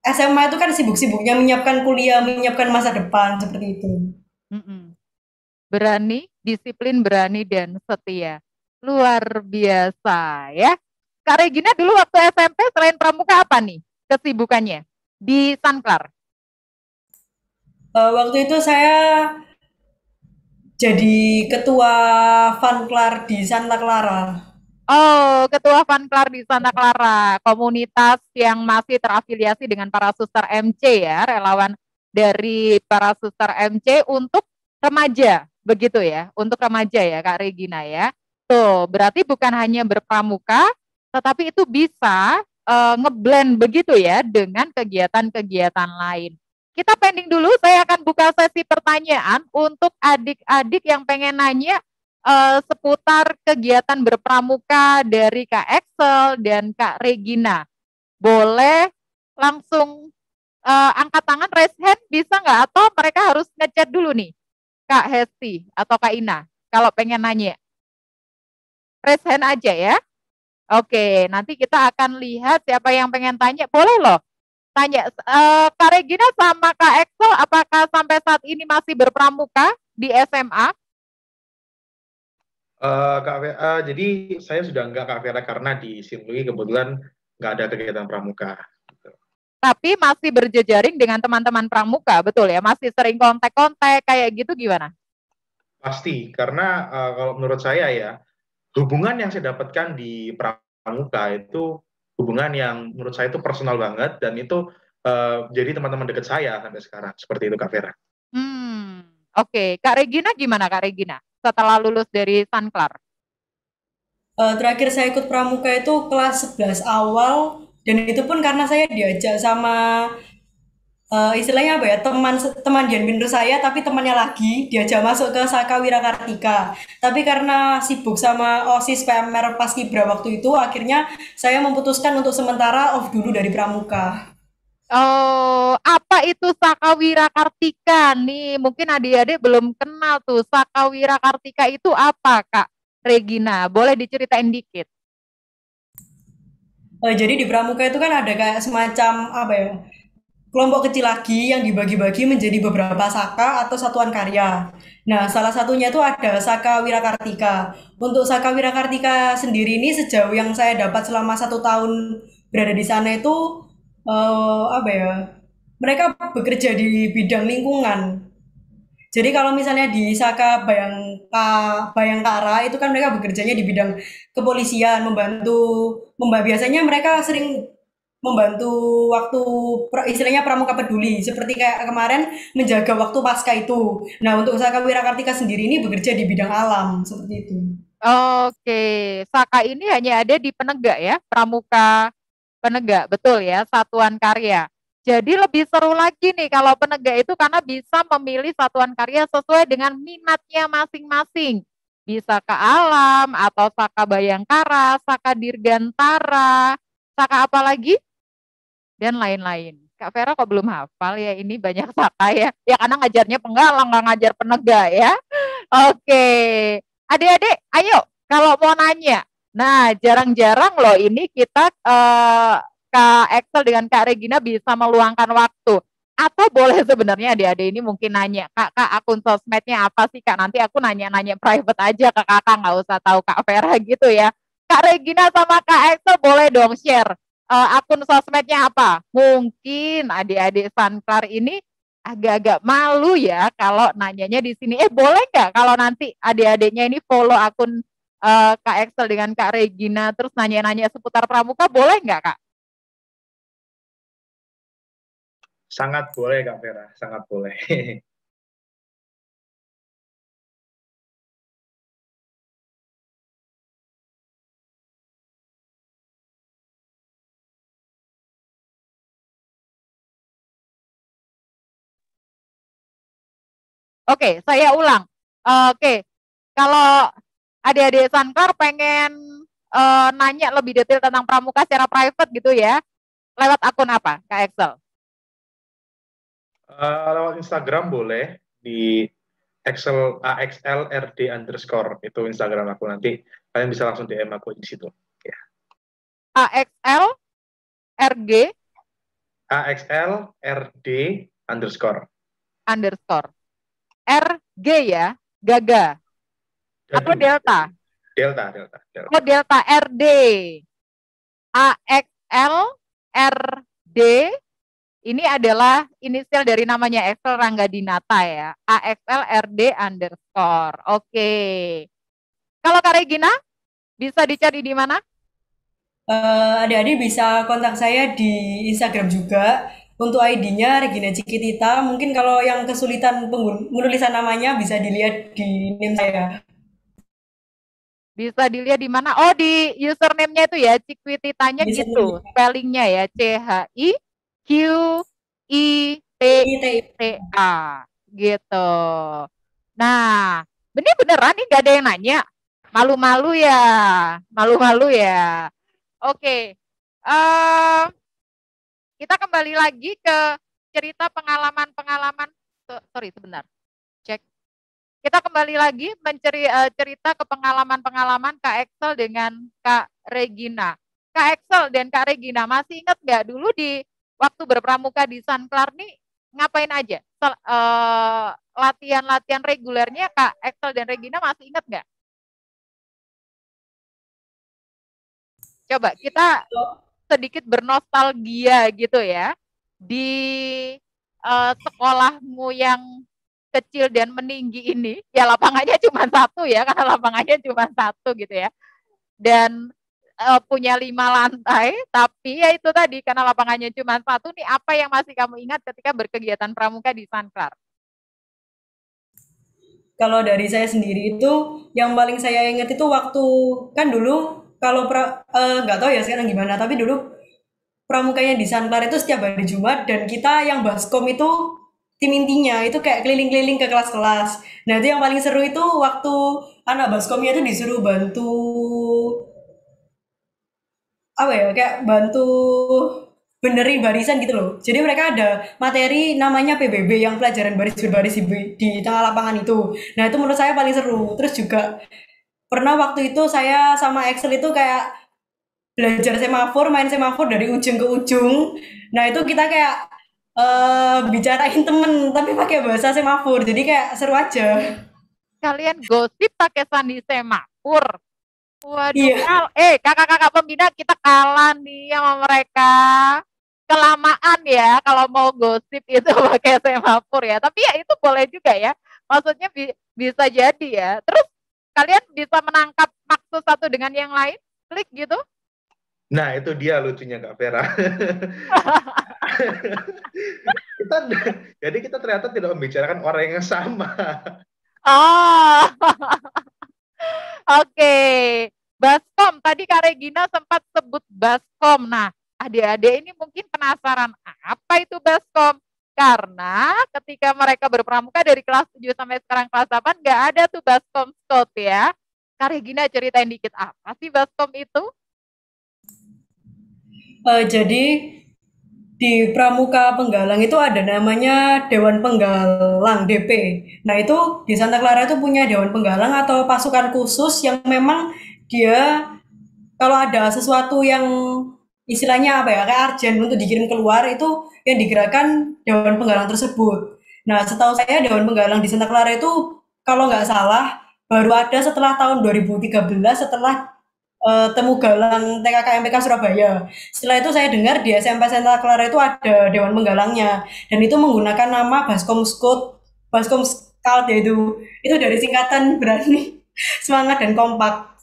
[SPEAKER 14] SMA itu kan sibuk-sibuknya menyiapkan kuliah, menyiapkan masa depan, seperti itu.
[SPEAKER 1] Berani, disiplin, berani, dan setia. Luar biasa ya. Kak Regina dulu waktu SMP selain pramuka apa nih kesibukannya di Sanklar?
[SPEAKER 14] Waktu itu saya jadi ketua Fanklar di Santa Clara.
[SPEAKER 1] Oh, ketua Fanklar di Santa Clara, komunitas yang masih terafiliasi dengan para suster MC ya, relawan dari para suster MC untuk remaja, begitu ya, untuk remaja ya Kak Regina ya. Tuh, berarti bukan hanya berpramuka, tetapi itu bisa ngeblend begitu ya dengan kegiatan-kegiatan lain. Kita pending dulu, saya akan buka sesi pertanyaan untuk adik-adik yang pengen nanya seputar kegiatan berpramuka dari Kak Excel dan Kak Regina. Boleh langsung angkat tangan, raise hand, bisa nggak? Atau mereka harus ngechat dulu nih, Kak Hesti atau Kak Ina, kalau pengen nanya. Raise hand aja ya. Oke, nanti kita akan lihat siapa yang pengen tanya. Boleh loh tanya. Kak Regina sama Kak Excel, apakah sampai saat ini masih berpramuka di SMA?
[SPEAKER 13] Jadi saya sudah enggak Kak Vera karena di Sinlui kebetulan nggak ada kegiatan pramuka.
[SPEAKER 1] Tapi masih berjejaring dengan teman-teman pramuka, betul ya? Masih sering kontak-kontak kayak gitu gimana?
[SPEAKER 13] Pasti, karena kalau menurut saya ya, hubungan yang saya dapatkan di pramuka itu hubungan yang menurut saya itu personal banget dan itu jadi teman-teman dekat saya sampai sekarang. Seperti itu Kak Vera.
[SPEAKER 1] Oke. Kak Regina gimana Kak Regina setelah lulus dari Sanklar?
[SPEAKER 14] Terakhir saya ikut pramuka itu kelas 11 awal dan itu pun karena saya diajak sama istilahnya apa ya, teman Dian Pinter saya, tapi temannya lagi diajak masuk ke Saka Wirakartika. Tapi karena sibuk sama OSIS PMR Paskibra waktu itu, akhirnya saya memutuskan untuk sementara off dulu dari pramuka.
[SPEAKER 1] Oh, apa itu Saka Wirakartika nih? Mungkin adik-adik belum kenal tuh. Saka Wirakartika itu apa Kak Regina? Boleh diceritain dikit?
[SPEAKER 14] Jadi di pramuka itu kan ada kayak semacam apa ya, kelompok kecil lagi yang dibagi-bagi menjadi beberapa saka atau satuan karya. Nah, salah satunya itu ada Saka Wirakartika. Untuk Saka Wirakartika sendiri ini sejauh yang saya dapat selama 1 tahun berada di sana itu apa ya, mereka bekerja di bidang lingkungan. Jadi kalau misalnya di Saka Bayangkara itu kan mereka bekerjanya di bidang kepolisian, biasanya mereka sering membantu waktu istilahnya pramuka peduli seperti kayak kemarin menjaga waktu pasca itu. Nah, untuk Saka Wirakartika sendiri ini bekerja di bidang alam seperti itu.
[SPEAKER 1] Oke, Saka ini hanya ada di Penegak ya, Pramuka Penegak, betul ya, satuan karya. Jadi lebih seru lagi nih kalau Penegak itu karena bisa memilih satuan karya sesuai dengan minatnya masing-masing. Bisa ke alam atau Saka Bayangkara, Saka Dirgantara, Saka apa lagi? Dan lain-lain. Kak Vera kok belum hafal ya, ini banyak Saka ya. Ya karena ngajarnya Penggalang, nggak ngajar Penegak ya. Oke, adik-adik ayo kalau mau nanya. Nah jarang-jarang loh ini kita Kak Excel dengan Kak Regina bisa meluangkan waktu. Atau boleh sebenarnya adik-adik ini mungkin nanya, Kak akun sosmednya apa sih Kak? Nanti aku nanya-nanya private aja ke kakak, nggak usah tahu Kak Vera gitu ya. Kak Regina sama Kak Excel boleh dong share akun sosmednya apa? Mungkin adik-adik Sanklar ini agak-agak malu ya kalau nanyanya di sini. Boleh nggak kalau nanti adik-adiknya ini follow akun Kak Excel dengan Kak Regina terus nanya-nanya seputar pramuka, boleh nggak Kak?
[SPEAKER 13] Sangat boleh Kak Vera, sangat boleh.
[SPEAKER 1] Oke, saya ulang. Oke, kalau adik-adik Sanklar pengen nanya lebih detail tentang pramuka secara private gitu ya, lewat akun apa Kak Excel?
[SPEAKER 13] Lewat Instagram boleh di AXLRD underscore, itu Instagram aku, nanti kalian bisa langsung DM aku di situ. Ya. AXLRD underscore.
[SPEAKER 1] RG ya, Gaga. Atau Delta?
[SPEAKER 13] Delta.
[SPEAKER 1] Oh Delta, RD. AXLRD. Ini adalah inisial dari namanya Excel Ranggadinata ya. AXLRD underscore. Oke. Kalau Kak Regina, bisa dicari di mana?
[SPEAKER 14] Adik-adik bisa kontak saya di Instagram juga. Untuk ID-nya Regina Cikitita. Mungkin kalau yang kesulitan penulisan namanya bisa dilihat di name saya.
[SPEAKER 1] Bisa dilihat di mana? Oh, di username-nya itu ya, Cikititanya gitu. Spellingnya ya, CHIQITITA gitu. Nah, beneran nih gak ada yang nanya. Malu-malu ya. Oke. Kita kembali lagi ke cerita pengalaman. Sorry, sebentar. Cek. Kita kembali lagi cerita ke pengalaman Kak Excel dengan Kak Regina. Kak Excel dan Kak Regina, masih ingat nggak dulu di waktu berpramuka di Sanklar nih ngapain aja? Latihan-latihan regulernya Kak Excel dan Regina masih ingat nggak? Coba kita sedikit bernostalgia gitu ya di sekolahmu yang kecil dan meninggi ini, ya lapangannya cuma satu ya, karena lapangannya cuma satu gitu ya, dan punya 5 lantai, tapi ya itu tadi karena lapangannya cuma satu nih, apa yang masih kamu ingat ketika berkegiatan pramuka di Sanklar?
[SPEAKER 14] Kalau dari saya sendiri itu yang paling saya ingat itu waktu kan dulu kalau nggak tahu ya sekarang gimana, tapi dulu pramukanya di Sanklar itu setiap hari Jumat dan kita yang baskom itu tim intinya itu kayak keliling-keliling ke kelas-kelas. Nah itu yang paling seru itu waktu anak baskomnya itu disuruh bantu apa ya, kayak bantu benerin barisan gitu loh. Jadi mereka ada materi namanya PBB yang pelajaran baris berbaris di tengah lapangan itu. Nah itu menurut saya paling seru. Terus juga pernah waktu itu saya sama Excel itu kayak belajar semafor, main semafor dari ujung ke ujung. Nah itu kita kayak bicarain temen tapi pakai bahasa semafor, jadi kayak seru aja.
[SPEAKER 1] Kalian gosip pakai sandi semafor. Waduh,
[SPEAKER 14] Iya.
[SPEAKER 1] kakak-kakak pembina kita kalah nih sama mereka. Kelamaan ya kalau mau gosip itu pakai semafor ya. Tapi ya itu boleh juga ya. Maksudnya bisa jadi ya. Terus kalian bisa menangkap maksud satu dengan yang lain? Klik gitu?
[SPEAKER 13] Nah, itu dia lucunya Kak Vera. Jadi kita ternyata tidak membicarakan orang yang sama.
[SPEAKER 1] Oh, oke. Baskom, tadi Kak Regina sempat sebut Baskom. Nah, adik-adik ini mungkin penasaran apa itu Baskom? Karena ketika mereka berpramuka dari kelas 7 sampai sekarang kelas 8 nggak ada tuh Baskom Scout ya. Kak Regina ceritain dikit apa sih Baskom itu?
[SPEAKER 14] Jadi di Pramuka Penggalang itu ada namanya Dewan Penggalang DP. Nah itu di Santa Clara itu punya Dewan Penggalang atau pasukan khusus yang memang dia kalau ada sesuatu yang istilahnya apa ya kayak urgent untuk dikirim keluar itu yang digerakkan Dewan Penggalang tersebut. Nah setahu saya Dewan Penggalang di Santa Clara itu kalau nggak salah baru ada setelah tahun 2013 setelah temu galang TKKMPK Surabaya. Setelah itu saya dengar di SMP Santa Clara itu ada Dewan Penggalangnya dan itu menggunakan nama Baskom Scout, Baskom Scout yaitu itu dari singkatan berani, semangat dan kompak.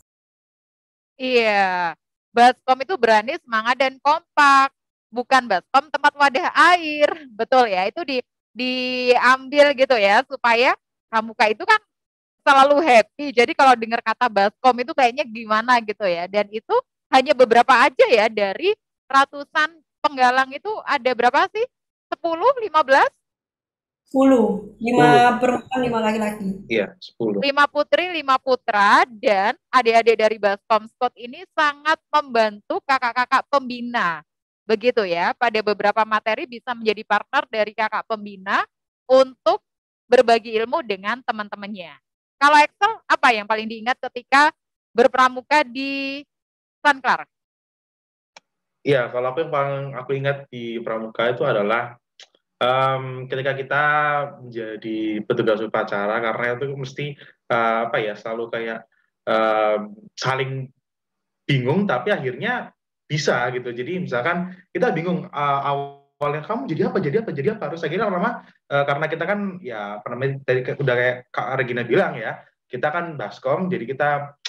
[SPEAKER 1] Iya, Baskom itu berani, semangat dan kompak. Bukan Baskom tempat wadah air, betul ya? Itu diambil gitu ya supaya pramuka itu kan selalu happy. Jadi kalau dengar kata Baskom itu kayaknya gimana gitu ya. Dan itu hanya beberapa aja ya dari ratusan penggalang itu ada berapa sih? 10, 15?
[SPEAKER 14] 10, 5 perempuan, 5 laki-laki.
[SPEAKER 13] Iya, 10.
[SPEAKER 1] 5 putri, 5 putra, dan adik-adik dari Baskom Scout ini sangat membantu kakak-kakak pembina. Begitu ya, pada beberapa materi bisa menjadi partner dari kakak pembina untuk berbagi ilmu dengan teman-temannya. Kalau Excel, apa yang paling diingat ketika berpramuka di Santa Clara?
[SPEAKER 13] Iya, kalau aku yang paling aku ingat di pramuka itu adalah ketika kita menjadi petugas upacara, karena itu mesti selalu kayak saling bingung, tapi akhirnya bisa gitu. Jadi misalkan kita bingung awalnya kamu jadi apa, terus akhirnya lama-lama karena kita kan ya apa namanya udah kayak Kak Regina bilang ya, kita kan Baskom, jadi kita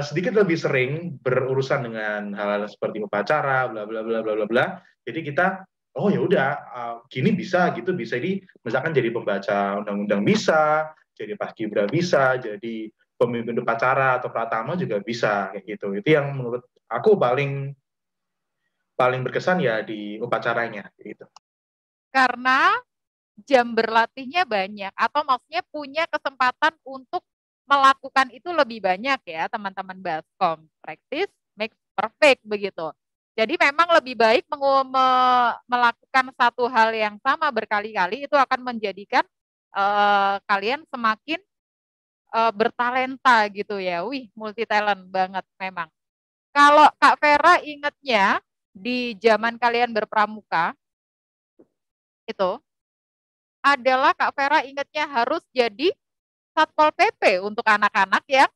[SPEAKER 13] sedikit lebih sering berurusan dengan hal-hal seperti upacara, bla bla bla bla bla bla. Jadi kita oh ya udah gini bisa gitu bisa ini misalkan jadi pembaca undang-undang bisa, jadi paskibra bisa, jadi pemimpin upacara atau pratama juga bisa kayak gitu. Itu yang menurut aku paling berkesan ya di upacaranya gitu.
[SPEAKER 1] Karena jam berlatihnya banyak atau maksudnya punya kesempatan untuk melakukan itu lebih banyak ya teman-teman Baskom. Practice makes perfect begitu. Jadi memang lebih baik melakukan satu hal yang sama berkali-kali itu akan menjadikan kalian semakin bertalenta gitu ya. Wih, multi talent banget memang. Kalau Kak Vera ingatnya di zaman kalian berpramuka itu adalah Kak Vera ingatnya harus jadi Satpol PP untuk anak-anak yang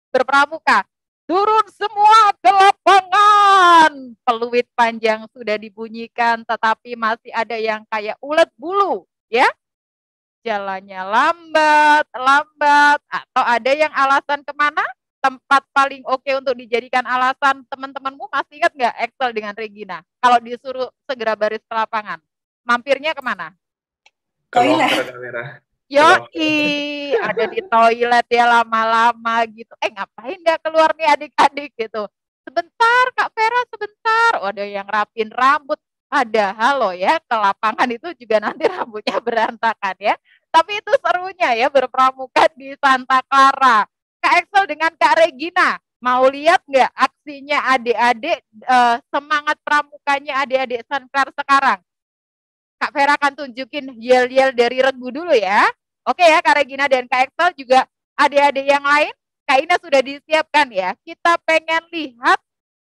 [SPEAKER 1] berpramuka. Turun semua ke lapangan. Peluit panjang sudah dibunyikan, tetapi masih ada yang kayak ulet bulu, ya. Jalannya lambat, atau ada yang alasan kemana? Tempat paling oke untuk dijadikan alasan teman-temanmu masih ingat nggak Excel dengan Regina? Kalau disuruh segera baris ke lapangan, mampirnya kemana?
[SPEAKER 14] Toilet.
[SPEAKER 1] Yoi, ada di toilet ya lama-lama gitu. Ngapain nggak keluar nih adik-adik gitu. Sebentar Kak Vera, sebentar. Oh, ada yang rapin rambut. Padahal loh ya, ke lapangan itu juga nanti rambutnya berantakan ya. Tapi itu serunya ya berpramuka di Santa Clara. Kak Excel dengan Kak Regina, mau lihat nggak aksinya adik-adik, semangat pramukanya adik-adik Santa Clara sekarang? Kak Vera akan tunjukin yel-yel dari regu dulu ya. Oke ya Kak Regina dan Kak Excel juga adik-adik yang lain. Kak Ina sudah disiapkan ya. Kita pengen lihat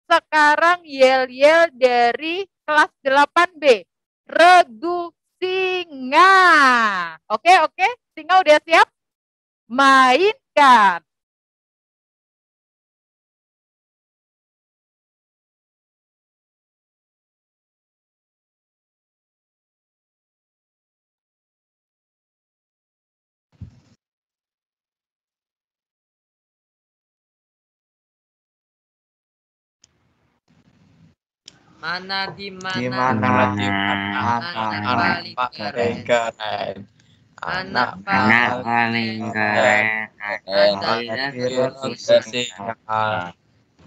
[SPEAKER 1] Sekarang yel-yel dari kelas 8B. Regu singa. Oke, singa udah siap? Mainkan.
[SPEAKER 11] Mana di
[SPEAKER 2] Di
[SPEAKER 11] mana
[SPEAKER 2] mana
[SPEAKER 11] anak paling keren, anak
[SPEAKER 2] paling keren
[SPEAKER 11] adalah regu singa.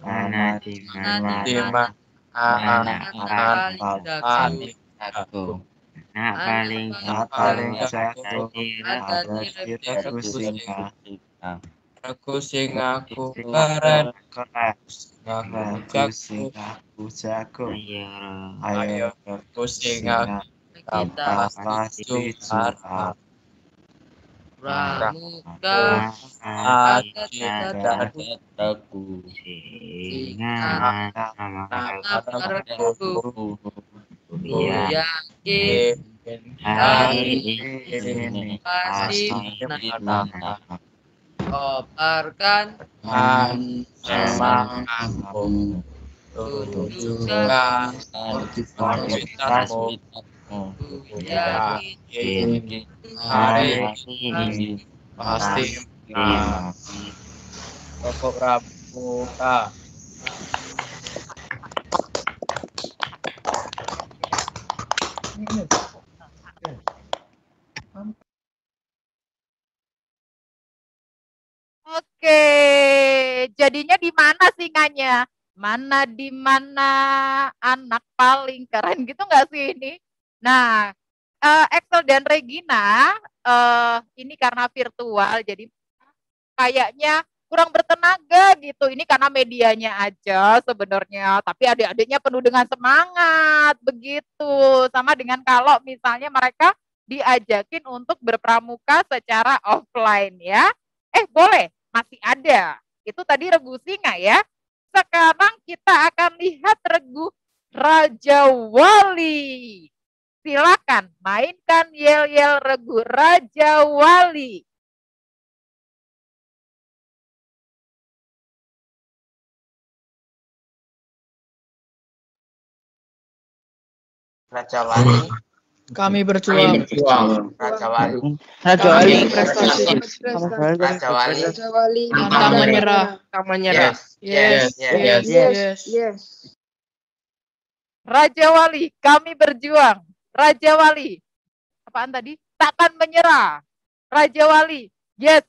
[SPEAKER 2] mana di
[SPEAKER 11] mana anak paling jago,
[SPEAKER 2] anak paling jago ada di regu singa.
[SPEAKER 11] Regu singaku keren,
[SPEAKER 2] singaku jago.
[SPEAKER 11] ayo regu singaku kita pasti juara. Pramuka ada tidak regu singa, nama regu. Yakin hari ini pasti menang. Kobarkan semangatmu, tunjukkan motivasimu. Yakin hari ini pasti menang. Pokok Pramuka.
[SPEAKER 1] Oke, jadinya di mana singanya? Mana di mana anak paling keren gitu nggak sih ini? Nah, Excel dan Regina ini karena virtual, jadi kayaknya kurang bertenaga gitu. Ini karena medianya aja sebenarnya, tapi adik-adiknya penuh dengan semangat begitu. Sama dengan kalau misalnya mereka diajakin untuk berpramuka secara offline ya. Boleh, masih ada. Itu tadi regu singa ya. Sekarang kita akan lihat regu Raja Wali. Silakan mainkan yel-yel regu Raja Wali.
[SPEAKER 11] Raja Wali.
[SPEAKER 12] Kami berjuang.
[SPEAKER 11] Raja Wali.
[SPEAKER 12] Raja Wali. Prestasi.
[SPEAKER 11] Raja Wali.
[SPEAKER 12] Pantang menyerah. Yes.
[SPEAKER 1] Raja Wali, kami berjuang. Raja Wali. Apaan tadi? Takkan menyerah. Raja Wali. Yes.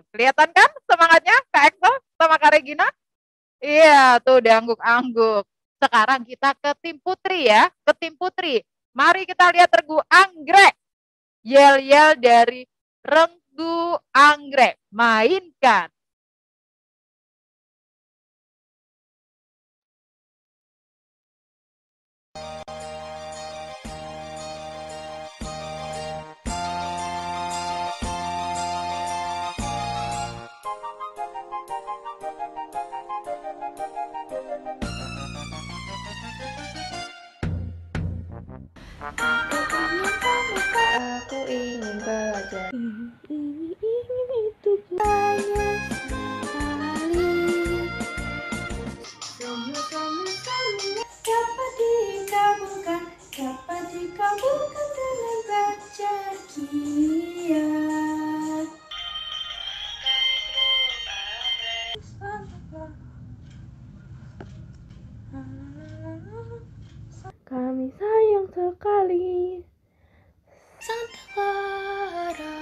[SPEAKER 1] Kelihatan kan semangatnya Kak Excel sama Kak Regina? Iya, tuh udah angguk-angguk. Sekarang kita ke tim putri ya. Ke tim putri. Mari kita lihat regu anggrek. Yel-yel dari regu anggrek. Mainkan.
[SPEAKER 10] Aku ingin belajar. Ingin itu banyak sekali. Semua dapat dikabulkan dengan baca kiat. Kami sayang sekali. Santa Clara.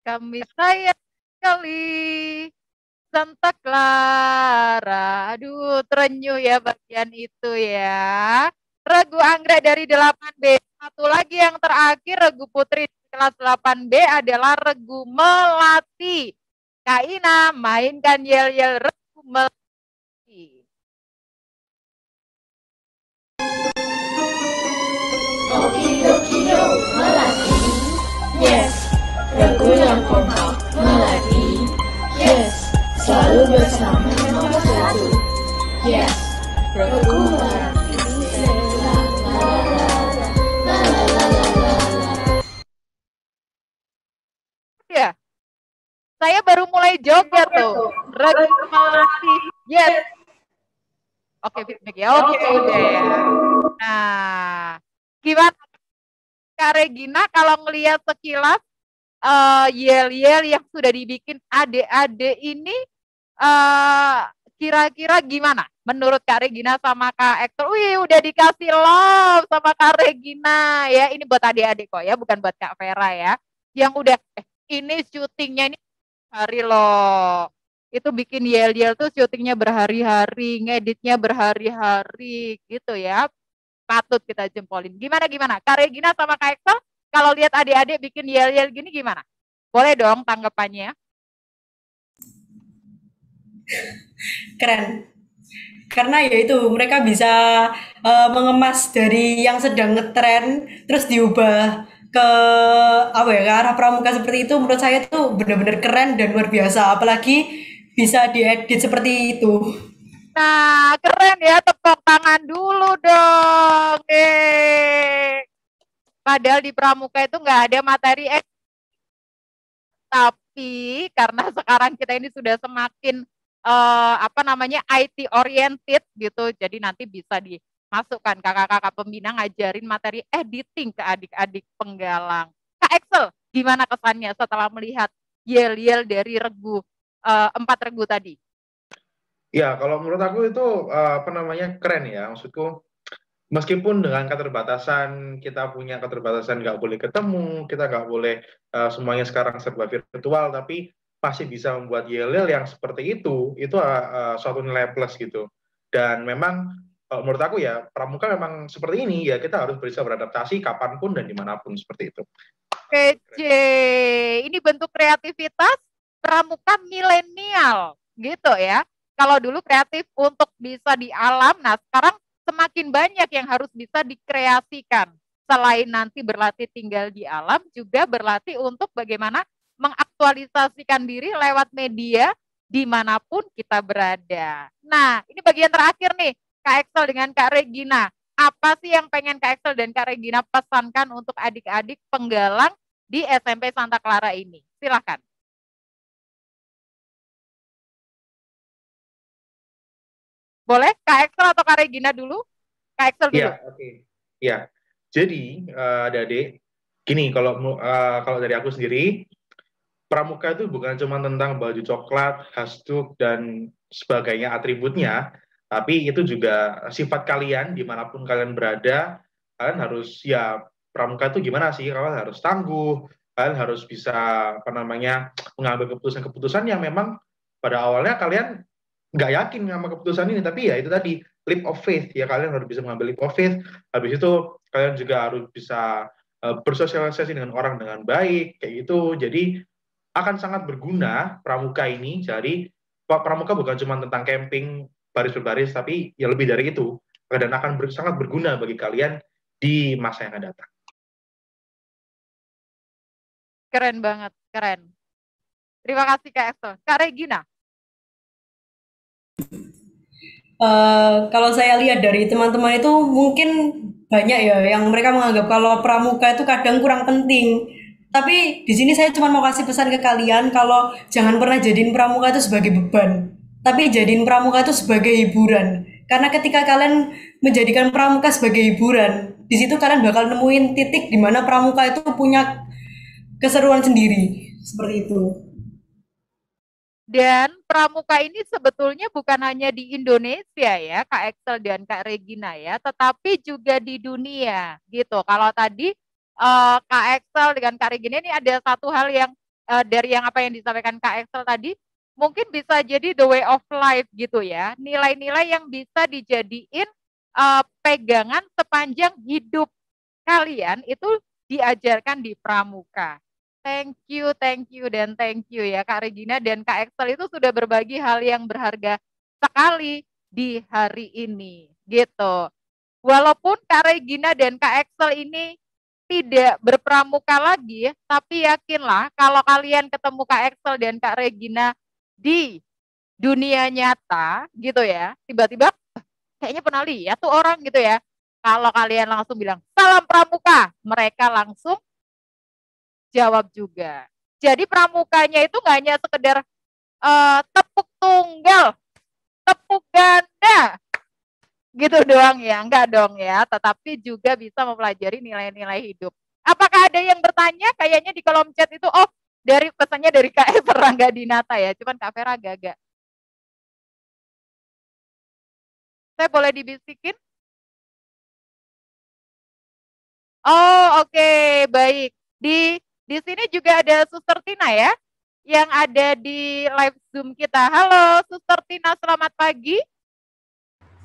[SPEAKER 1] Kami sayang sekali. Santa Clara. Aduh, terenyuh ya bagian itu ya. Regu anggrek dari 8B. Satu lagi yang terakhir, regu putri kelas 8B adalah regu melati. Kak Ina, mainkan yel-yel regu melati.
[SPEAKER 10] Okidokido, melati. Yes, regu
[SPEAKER 1] Ya, saya baru mulai joget tuh. Registrasi. Yes. Oke, feedback ya. Oke, udah ya. Nah, gimana Kak Regina kalau ngelihat sekilas yel-yel yang sudah dibikin adik-adik ini kira-kira gimana menurut Kak Regina sama Kak Ektor? Wih, udah dikasih love sama Kak Regina ya. Ini buat adik-adik kok ya, bukan buat Kak Vera ya. Yang udah ini syutingnya ini hari loh. Itu bikin yel-yel tuh syutingnya berhari-hari, ngeditnya berhari-hari gitu ya. Patut kita jempolin. Gimana? Kak Regina sama Kak Ektor kalau lihat adik-adik bikin yel-yel gini gimana? Boleh dong tanggapannya.
[SPEAKER 14] Keren. Karena ya itu mereka bisa mengemas dari yang sedang ngetren terus diubah ke apa ya, ke arah pramuka seperti itu. Menurut saya itu benar-benar keren dan luar biasa, apalagi bisa diedit seperti itu.
[SPEAKER 1] Nah, keren ya, tepuk tangan dulu dong. Padahal di pramuka itu nggak ada materi tapi karena sekarang kita ini sudah semakin IT oriented gitu, jadi nanti bisa dimasukkan kakak-kakak pembina ngajarin materi editing ke adik-adik penggalang. Kak Excel, gimana kesannya setelah melihat yel-yel dari regu 4 regu tadi?
[SPEAKER 13] Ya, kalau menurut aku itu keren ya. Maksudku, meskipun dengan keterbatasan, kita punya keterbatasan, nggak boleh ketemu, kita nggak boleh semuanya sekarang serba virtual, tapi masih bisa membuat yel-yel yang seperti itu suatu nilai plus gitu. Dan memang menurut aku ya, pramuka memang seperti ini, ya kita harus bisa beradaptasi kapanpun dan dimanapun seperti itu.
[SPEAKER 1] Kece, ini bentuk kreativitas pramuka milenial gitu ya. Kalau dulu kreatif untuk bisa di alam, nah sekarang semakin banyak yang harus bisa dikreasikan. Selain nanti berlatih tinggal di alam, juga berlatih untuk bagaimana mengaktualisasikan diri lewat media dimanapun kita berada. Nah, ini bagian terakhir nih, Kak Excel dengan Kak Regina. Apa sih yang pengen Kak Excel dan Kak Regina pesankan untuk adik-adik penggalang di SMP Santa Clara ini? Silakan. Boleh Kak Excel atau Kak Regina dulu? Kak Excel dulu.
[SPEAKER 13] Iya, oke. Ya, jadi adik-adik, gini kalau dari aku sendiri, pramuka itu bukan cuma tentang baju coklat, hasduk dan sebagainya atributnya, tapi itu juga sifat kalian dimanapun kalian berada. Kalian harus pramuka itu gimana sih? Kalian harus tangguh, kalian harus bisa mengambil keputusan-keputusan yang memang pada awalnya kalian nggak yakin sama keputusan ini, tapi ya itu tadi leap of faith ya, kalian harus bisa mengambil leap of faith. Habis itu kalian juga harus bisa bersosialisasi dengan orang dengan baik kayak gitu. Jadi akan sangat berguna pramuka ini. Jadi pramuka bukan cuma tentang camping baris berbaris, tapi ya lebih dari itu, dan akan sangat berguna bagi kalian di masa yang akan datang.
[SPEAKER 1] Keren banget, keren. Terima kasih Kak Excel. Kak Regina.
[SPEAKER 14] Kalau saya lihat dari teman-teman itu mungkin banyak ya yang mereka menganggap kalau pramuka itu kadang kurang penting. Tapi di sini saya cuma mau kasih pesan ke kalian kalau jangan pernah jadiin pramuka itu sebagai beban, tapi jadiin pramuka itu sebagai hiburan. Karena ketika kalian menjadikan pramuka sebagai hiburan, di situ kalian bakal nemuin titik di mana pramuka itu punya keseruan sendiri, seperti itu.
[SPEAKER 1] Dan pramuka ini sebetulnya bukan hanya di Indonesia ya, Kak Excel dan Kak Regina ya, tetapi juga di dunia gitu. Kalau tadi Kak Excel dengan Kak Regina ini ada satu hal yang dari yang apa yang disampaikan Kak Excel tadi, mungkin bisa jadi the way of life gitu ya. Nilai-nilai yang bisa dijadiin pegangan sepanjang hidup kalian itu diajarkan di pramuka. Thank you, dan thank you ya Kak Regina dan Kak Excel itu sudah berbagi hal yang berharga sekali di hari ini gitu. Walaupun Kak Regina dan Kak Excel ini tidak berpramuka lagi, tapi yakinlah kalau kalian ketemu Kak Excel dan Kak Regina di dunia nyata gitu ya, tiba-tiba kayaknya pernah lihat tuh orang gitu ya. Kalau kalian langsung bilang salam pramuka, mereka langsung jawab juga. Jadi pramukanya itu nggak hanya sekedar tepuk tunggal, tepuk ganda, gitu doang ya, enggak dong ya, tetapi juga bisa mempelajari nilai-nilai hidup. Apakah ada yang bertanya? Kayaknya di kolom chat itu, oh dari pesannya dari Kak Rangga Dinata ya, cuman Kak Vera agak-agak. Saya boleh dibisikin? Oh oke, baik. Di sini juga ada Suster Tina ya, yang ada di live Zoom kita. Halo Suster Tina, selamat pagi.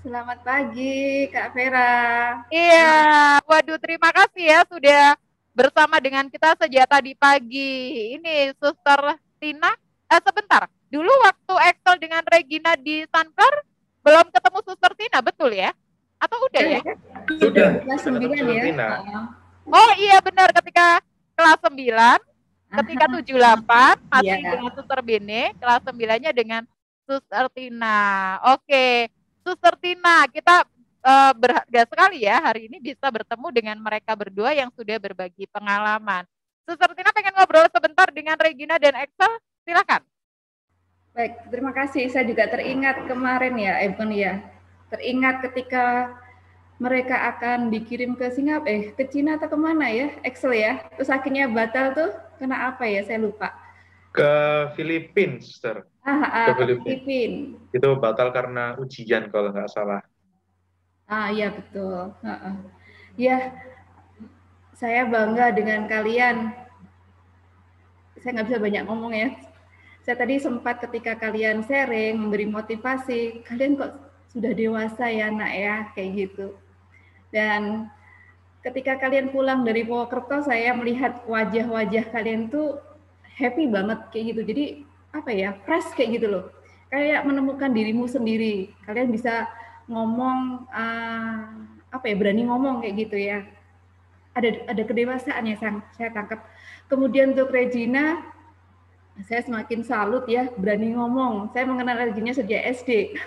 [SPEAKER 16] Selamat pagi Kak Vera.
[SPEAKER 1] Iya, waduh terima kasih ya sudah bersama dengan kita sejak tadi pagi. Ini Suster Tina, sebentar. Dulu waktu Excel dengan Regina di Sanklar, belum ketemu Suster Tina, betul ya? Atau udah ya?
[SPEAKER 13] Sudah.
[SPEAKER 16] Kelas 9 ya.
[SPEAKER 1] Oh iya benar, ketika kelas 9, ketika 78 masih dengan Suster Bene, kelas 9-nya dengan Suster Tina. Oke, Suster Tina, kita berharga sekali ya hari ini bisa bertemu dengan mereka berdua yang sudah berbagi pengalaman. Suster Tina pengen ngobrol sebentar dengan Regina dan Excel, silakan.
[SPEAKER 16] Baik, terima kasih. Saya juga teringat kemarin ya, bukan ya, teringat ketika mereka akan dikirim ke Singapura, ke Cina atau kemana ya, Excel ya. Terus akhirnya batal tuh, kena apa ya, saya lupa.
[SPEAKER 13] Ke Filipina, Suster.
[SPEAKER 16] Ke Filipina.
[SPEAKER 13] Itu batal karena ujian kalau nggak salah.
[SPEAKER 16] Iya betul. Ya, saya bangga dengan kalian. Saya nggak bisa banyak ngomong ya. Saya tadi sempat ketika kalian sharing, memberi motivasi, kalian kok sudah dewasa ya nak ya, kayak gitu. Dan ketika kalian pulang dari Purwokerto, saya melihat wajah-wajah kalian tuh happy banget kayak gitu. Jadi apa ya, fresh kayak gitu loh. Kayak menemukan dirimu sendiri. Kalian bisa ngomong, berani ngomong kayak gitu ya. Ada kedewasaan yang saya tangkap. Kemudian untuk Regina, saya semakin salut ya, berani ngomong. Saya mengenal Regina sejak SD.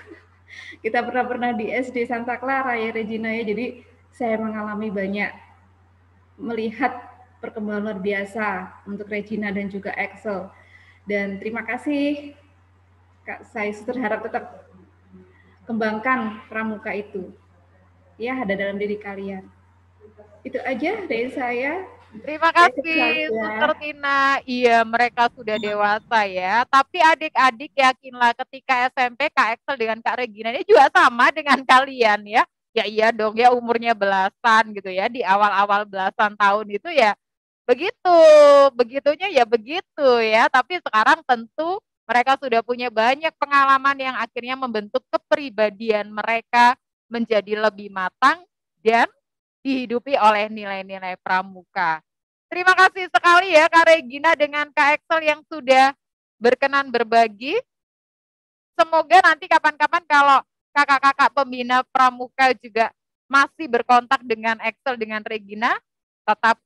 [SPEAKER 16] Kita pernah di SD Santa Clara ya Regina ya. Jadi saya mengalami banyak, melihat perkembangan luar biasa untuk Regina dan juga Excel. Dan terima kasih Kak, saya berharap tetap kembangkan pramuka itu. Ya, ada dalam diri kalian. Itu aja dari saya.
[SPEAKER 1] Terima kasih Suster Tina. Iya, mereka sudah dewasa ya. Tapi adik-adik yakinlah ketika SMP Kak Excel dengan Kak Regina ini juga sama dengan kalian ya. Ya iya dong ya, umurnya belasan gitu ya. Di awal-awal belasan tahun itu ya begitu. Begitunya ya begitu ya. Tapi sekarang tentu mereka sudah punya banyak pengalaman yang akhirnya membentuk kepribadian mereka menjadi lebih matang dan dihidupi oleh nilai-nilai pramuka. Terima kasih sekali ya Kak Regina dengan Kak Excel yang sudah berkenan berbagi. Semoga nanti kapan-kapan kalau kakak-kakak pembina pramuka juga masih berkontak dengan Excel dengan Regina, tetap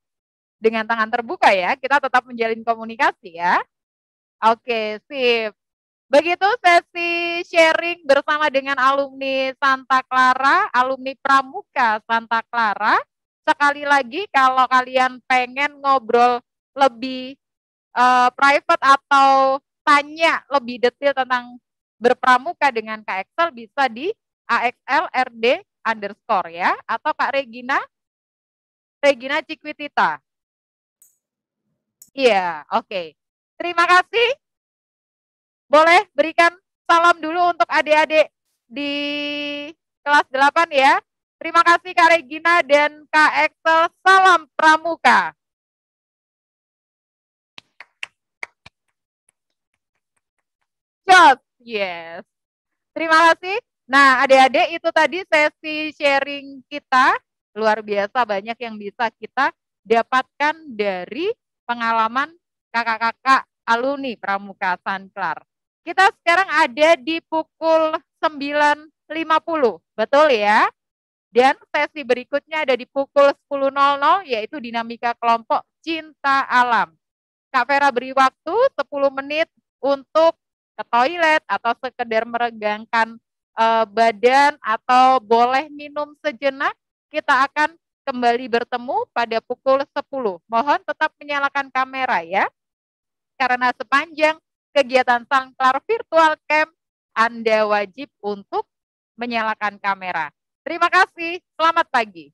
[SPEAKER 1] dengan tangan terbuka ya, kita tetap menjalin komunikasi ya. Oke, sip. Begitu sesi sharing bersama dengan alumni Santa Clara, alumni Pramuka Santa Clara. Sekali lagi kalau kalian pengen ngobrol lebih private atau tanya lebih detail tentang berpramuka dengan Kak Excel bisa di AXLRD_ ya, atau Kak Regina Cikwitita. Iya, oke. Terima kasih. Boleh berikan salam dulu untuk adik-adik di kelas 8 ya. Terima kasih Kak Regina dan Kak Excel. Salam pramuka. Just, yes. Terima kasih. Nah, adik-adik itu tadi sesi sharing kita. Luar biasa banyak yang bisa kita dapatkan dari pengalaman kakak-kakak alumni Pramuka Sanklar. Kita sekarang ada di pukul 9.50, betul ya? Dan sesi berikutnya ada di pukul 10.00, yaitu dinamika kelompok cinta alam. Kak Vera beri waktu 10 menit untuk ke toilet atau sekedar meregangkan badan atau boleh minum sejenak. Kita akan kembali bertemu pada pukul 10. Mohon tetap menyalakan kamera ya. karena sepanjang kegiatan Sangklar Virtual Camp, Anda wajib untuk menyalakan kamera. Terima kasih, selamat pagi.